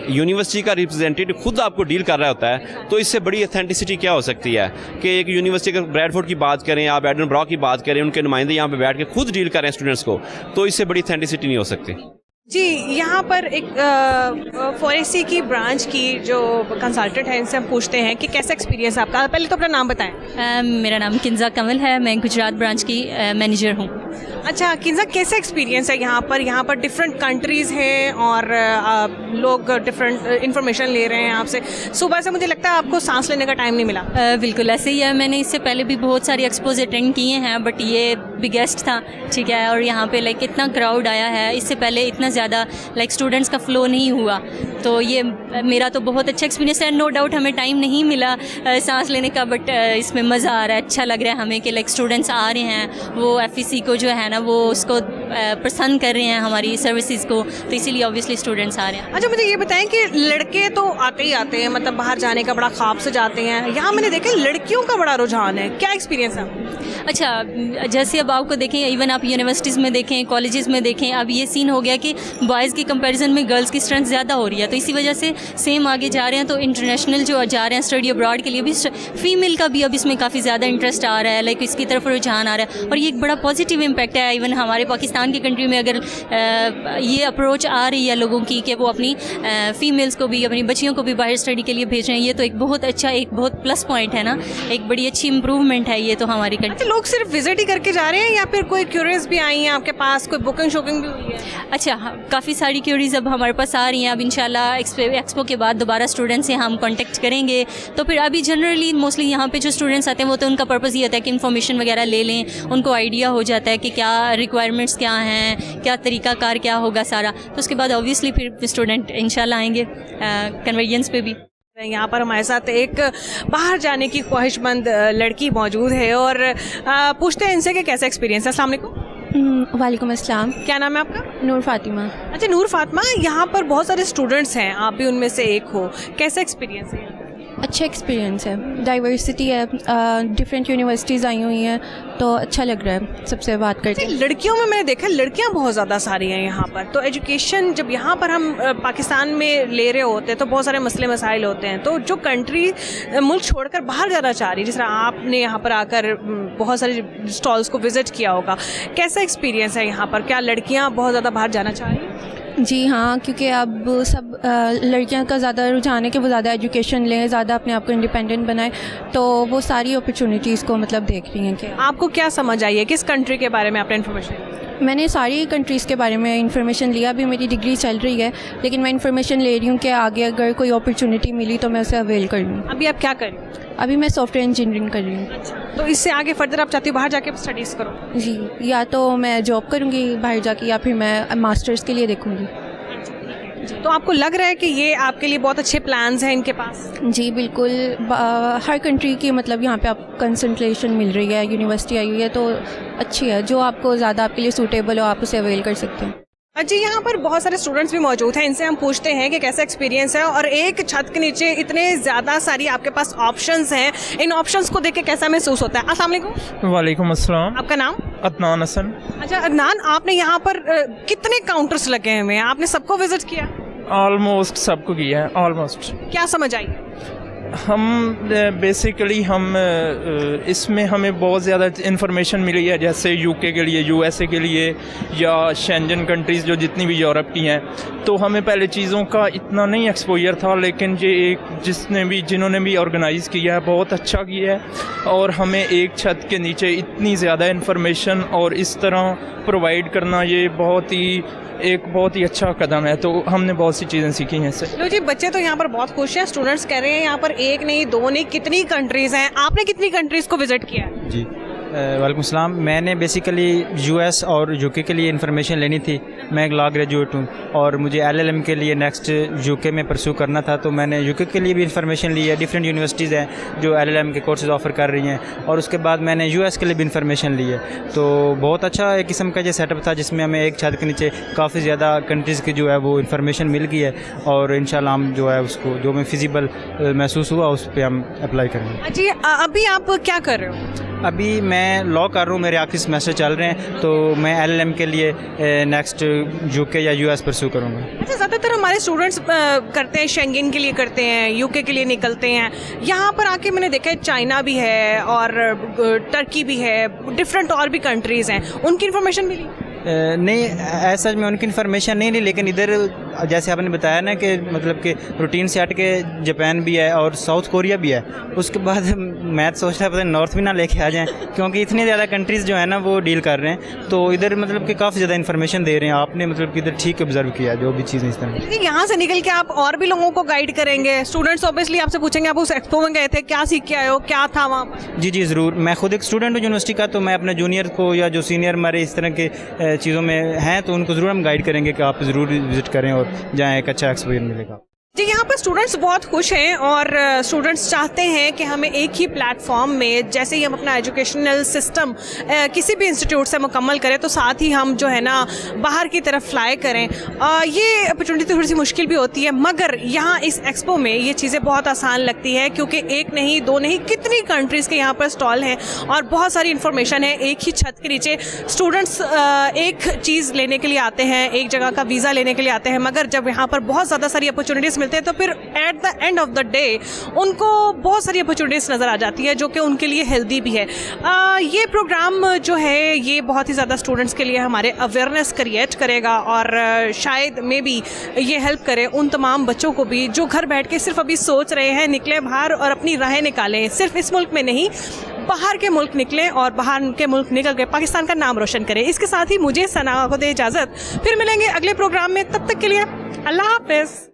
यूनिवर्सिटी का रिप्रेजेंटेटिव खुद आपको डील कर रहा होता है तो इससे बड़ी ऑथेंटिसिटी क्या हो सकती है कि एक यूनिवर्सिटी अगर ब्रैडफोर्ड की बात करें, आप एडनबरा की बात करें, उनके नुमाइंदे यहाँ पर बैठ के खुद डील कर रहे हैं स्टूडेंट्स को, तो इससे बड़ी ऑथेंटिसिटी नहीं हो सकती। जी, यहाँ पर एक फॉरेसी की ब्रांच की जो कंसल्टेंट है, इनसे हम पूछते हैं कि कैसा एक्सपीरियंस है आपका। पहले तो अपना नाम बताएं। मेरा नाम किंजा कमल है, मैं गुजरात ब्रांच की मैनेजर हूँ। अच्छा किन्जा, कैसा एक्सपीरियंस है यहाँ पर? यहाँ पर डिफरेंट कंट्रीज़ हैं और लोग डिफरेंट इंफॉर्मेशन ले रहे हैं आपसे। सुबह से मुझे लगता है आपको सांस लेने का टाइम नहीं मिला। बिल्कुल ऐसे ही है। मैंने इससे पहले भी बहुत सारी एक्सपोज अटेंड किए हैं, बट ये बिगेस्ट था, ठीक है। और यहाँ पे लाइक इतना क्राउड आया है, इससे पहले इतना ज़्यादा लाइक स्टूडेंट्स का फ्लो नहीं हुआ, तो ये मेरा तो बहुत अच्छा एक्सपीरियंस है। नो डाउट हमें टाइम नहीं मिला सांस लेने का, बट इसमें मज़ा आ रहा है, अच्छा लग रहा है हमें कि लाइक स्टूडेंट्स आ रहे हैं, वो FEC को जो है ना वो उसको पसंद कर रहे हैं हमारी सर्विसेज को, तो इसीलिए ऑब्वियसली स्टूडेंट्स आ रहे हैं। अच्छा मुझे ये बताएं कि लड़के तो आते ही आते हैं, मतलब बाहर जाने का बड़ा ख्वाब से जाते हैं, यहाँ मैंने देखा लड़कियों का बड़ा रुझान है, क्या एक्सपीरियंस है? अच्छा जैसे अब आपको देखें, इवन आप यूनिवर्सिटीज़ में देखें, कॉलेजेस में देखें, अब ये सीन हो गया कि बॉयज़ की कंपैरिजन में गर्ल्स की स्ट्रेंथ ज़्यादा हो रही है, तो इसी वजह से सेम आगे जा रहे हैं। तो इंटरनेशनल जो जा रहे हैं स्टडी अब्रॉड के लिए भी फीमेल का भी अब इसमें काफ़ी ज़्यादा इंटरेस्ट आ रहा है, लाइक इसकी तरफ रुझान आ रहा है, और ये एक बड़ा पॉजिटिव इम्पैक्ट है। इवन हमारे पाकिस्तान की कंट्री में अगर ये अप्रोच आ रही है लोगों की कि वो अपनी फ़ीमेल्स को भी, अपनी बच्चियों को भी बाहर स्टडी के लिए भेज रहे हैं, ये तो एक बहुत अच्छा, एक बहुत प्लस पॉइंट है ना, एक बड़ी अच्छी इंप्रूवमेंट है ये तो हमारी कंट्री। अच्छा लोग सिर्फ विजिट ही करके जा रहे हैं या फिर कोई क्यूरीज भी आई हैं आपके पास, कोई बुकिंग शॉपिंग भी हुई है? अच्छा काफ़ी सारी क्यूरीज अब हमारे पास आ रही हैं। अब इंशाल्लाह एक्सपो के बाद दोबारा स्टूडेंट्स से हम कांटेक्ट करेंगे, तो फिर अभी जनरली मोस्टली यहाँ पे जो स्टूडेंट्स आते हैं वो तो उनका पर्पज़ ये होता है कि इन्फॉर्मेशन वगैरह ले लें, उनको आइडिया हो जाता है कि क्या रिक्वायरमेंट्स क्या हैं, क्या तरीक़ाकार क्या होगा सारा, तो उसके बाद ऑब्वियसली फिर स्टूडेंट इंशाल्लाह आएंगे कन्वर्जेंस पे भी। यहाँ पर हमारे साथ एक बाहर जाने की ख्वाहिशमंद लड़की मौजूद है और पूछते हैं इनसे कि कैसा एक्सपीरियंस है। अस्सलाम वालेकुम। वालेकुम अस्सलाम। क्या नाम है आपका? नूर फातिमा। अच्छा नूर फातिमा, यहाँ पर बहुत सारे स्टूडेंट्स हैं, आप भी उनमें से एक हो, कैसा एक्सपीरियंस है? अच्छा एक्सपीरियंस है, डाइवर्सिटी है, डिफरेंट यूनिवर्सिटीज़ आई हुई हैं, तो अच्छा लग रहा है सबसे बात करके। लड़कियों में मैंने देखा लड़कियां बहुत ज़्यादा सारी हैं यहाँ पर, तो एजुकेशन जब यहाँ पर हम पाकिस्तान में ले रहे होते हैं तो बहुत सारे मसले मसाइल होते हैं, तो जो कंट्री मुल्क छोड़कर बाहर जाना चाह रही है, जिस तरह आपने यहाँ पर आकर बहुत सारे स्टॉल्स को विज़िट किया होगा, कैसा एक्सपीरियंस है यहाँ पर? क्या लड़कियाँ बहुत ज़्यादा बाहर जाना चाह रही हैं? जी हाँ, क्योंकि अब सब लड़कियों का ज़्यादा रुझान है कि वो ज़्यादा एजुकेशन लें, ज़्यादा अपने आप को इंडिपेंडेंट बनाएं, तो वो सारी अपॉर्चुनिटीज़ को मतलब देख रही हैं। कि आपको क्या समझ आई है, किस कंट्री के बारे में आपने इन्फॉर्मेशन? मैंने सारी कंट्रीज़ के बारे में इंफॉर्मेशन लिया, अभी मेरी डिग्री चल रही है, लेकिन मैं इंफॉर्मेशन ले रही हूँ कि आगे अगर कोई अपॉर्चुनिटी मिली तो मैं उसे अवेल कर लूँ। अभी आप क्या कर रही हो? अभी मैं सॉफ्टवेयर इंजीनियरिंग कर रही हूँ। तो इससे आगे फर्दर आप चाहती हो बाहर जाके स्टडीज़ करो? जी, या तो मैं जॉब करूँगी बाहर जाके या फिर मैं मास्टर्स के लिए देखूँगी। तो आपको लग रहा है कि ये आपके लिए बहुत अच्छे प्लान्स हैं इनके पास? जी बिल्कुल, हर कंट्री की मतलब यहाँ पे आप कंसंट्रेशन मिल रही है, यूनिवर्सिटी आई हुई है तो अच्छी है, जो आपको ज़्यादा आपके लिए सूटेबल हो आप उसे अवेल कर सकते हैं। जी यहाँ पर बहुत सारे स्टूडेंट्स भी मौजूद हैं, इनसे हम पूछते हैं कि कैसा एक्सपीरियंस है, और एक छत के नीचे इतने ज़्यादा सारी आपके पास ऑप्शंस हैं, इन ऑप्शंस को देख के कैसा महसूस होता है? अस्सलाम वालेकुम। वालेकुम अस्सलाम। आपका नाम? अदनान हसन। अच्छा अदनान, आपने यहाँ पर कितने काउंटर्स लगे हुए हैं, आपने सबको विजिट किया? ऑलमोस्ट सबको किया है, ऑलमोस्ट। क्या समझ आई? हम बेसिकली इसमें हमें बहुत ज़्यादा इन्फॉर्मेशन मिली है, जैसे यूके के लिए, यूएसए के लिए, या शेंजन कंट्रीज़ जो जितनी भी यूरोप की हैं, तो हमें पहले चीज़ों का इतना नहीं एक्सपोजर था, लेकिन ये एक जिन्होंने भी ऑर्गेनाइज़ किया है बहुत अच्छा किया है, और हमें एक छत के नीचे इतनी ज़्यादा इन्फॉर्मेशन और इस तरह प्रोवाइड करना, ये बहुत ही अच्छा कदम है, तो हमने बहुत सी चीज़ें सीखी हैं इससे। लो जी, बच्चे तो यहाँ पर बहुत खुश हैं, स्टूडेंट्स कह रहे हैं यहाँ पर एक नहीं दो नहीं कितनी कंट्रीज़ हैं, आपने कितनी कंट्रीज़ को विजिट किया? जी वालेकुम सलाम। मैंने बेसिकली यूएस और यूके के लिए इन्फॉर्मेशन लेनी थी, मैं एक लॉ ग्रेजुएट हूँ और मुझे एलएलएम के लिए नेक्स्ट यूके में परस्यू करना था, तो मैंने यूके के लिए भी इन्फॉर्मेशन ली है। डिफरेंट यूनिवर्सिटीज़ हैं जो एलएलएम के कोर्सेज ऑफ़र कर रही हैं, और उसके बाद मैंने यूएस के लिए भी इन्फॉर्मेशन ली है, तो बहुत अच्छा एक किस्म का ये सेटअप था जिसमें हमें एक छत के नीचे काफ़ी ज़्यादा कंट्रीज़ की जो है वो इन्फॉर्मेशन मिल गई है, और इंशाल्लाह हम जो है उसको जो हमें फिजिबल महसूस हुआ उस पर हम अप्लाई करेंगे। जी अभी आप क्या कर रहे हो? अभी मैं लॉ कर रहा हूँ, मेरे आखिरी सेमेस्टर चल रहे हैं, तो मैं एलएलएम के लिए नेक्स्ट यूके या यूएस परस्यू करूँगा। अच्छा, ज़्यादातर हमारे स्टूडेंट्स करते हैं शेंगेन के लिए करते हैं, यूके के लिए निकलते हैं, यहाँ पर आके मैंने देखा है चाइना भी है और टर्की भी है, डिफरेंट और भी कंट्रीज़ हैं, उनकी इन्फॉर्मेशन मिली? नहीं, ऐसा मैं उनकी इन्फॉर्मेशन नहीं ली, लेकिन इधर जैसे आपने बताया ना कि मतलब कि रूटीन से हट के जापान भी है और साउथ कोरिया भी है, उसके बाद मैं सोच रहा पता नॉर्थ भी ना लेके आ जाएं, क्योंकि इतनी ज़्यादा कंट्रीज़ जो है ना वो डील कर रहे हैं, तो इधर मतलब कि काफ़ी ज़्यादा इन्फॉर्मेशन दे रहे हैं। आपने मतलब कि इधर ठीक ऑब्जर्व किया जो भी चीज़ें इस तरह। लेकिन यहाँ से निकल के आप और भी लोगों को गाइड करेंगे, स्टूडेंट्स ऑब्वियसली आपसे पूछेंगे आप उस एक्सपो में गए थे, क्या सीख के आए हो, क्या था वहाँ पर? जी ज़रूर, मैं खुद एक स्टूडेंट हूँ यूनिवर्सिटी का, तो मैं अपने जूनियर को या जो सीनियर हमारे इस तरह के चीज़ों में हैं तो उनको ज़रूर हम गाइड करेंगे कि आप ज़रूर विज़िट करें और जहाँ एक अच्छा एक्सपीरियंस मिलेगा। जी, यहाँ पर स्टूडेंट्स बहुत खुश हैं और स्टूडेंट्स चाहते हैं कि हमें एक ही प्लेटफॉर्म में जैसे ही हम अपना एजुकेशनल सिस्टम किसी भी इंस्टीट्यूट से मुकम्मल करें तो साथ ही हम जो है ना बाहर की तरफ फ्लाई करें। ये अपॉर्चुनिटी थोड़ी सी मुश्किल भी होती है, मगर यहाँ इस एक्सपो में ये चीज़ें बहुत आसान लगती है, क्योंकि एक नहीं दो नहीं कितनी कंट्रीज़ के यहाँ पर स्टॉल हैं और बहुत सारी इन्फॉर्मेशन है। एक ही छत के नीचे स्टूडेंट्स एक चीज़ लेने के लिए आते हैं, एक जगह का वीज़ा लेने के लिए आते हैं, मगर जब यहाँ पर बहुत ज़्यादा सारी अपॉर्चुनिटीज़ मिलते हैं तो फिर at the end of the day उनको बहुत सारी अपॉर्चुनिटीज़ नज़र आ जाती है जो कि उनके लिए हेल्दी भी है। ये प्रोग्राम जो है ये बहुत ही ज़्यादा स्टूडेंट्स के लिए हमारे अवेयरनेस क्रिएट करेगा और शायद मे बी ये हेल्प करे उन तमाम बच्चों को भी जो घर बैठ के सिर्फ अभी सोच रहे हैं निकले बाहर और अपनी राहें निकालें, सिर्फ इस मुल्क में नहीं बाहर के मुल्क निकलें और बाहर के मुल्क निकल के पाकिस्तान का नाम रोशन करें। इसके साथ ही मुझे सना को दे इजाज़त, फिर मिलेंगे अगले प्रोग्राम में, तब तक के लिए अल्लाह हाफ़िज़।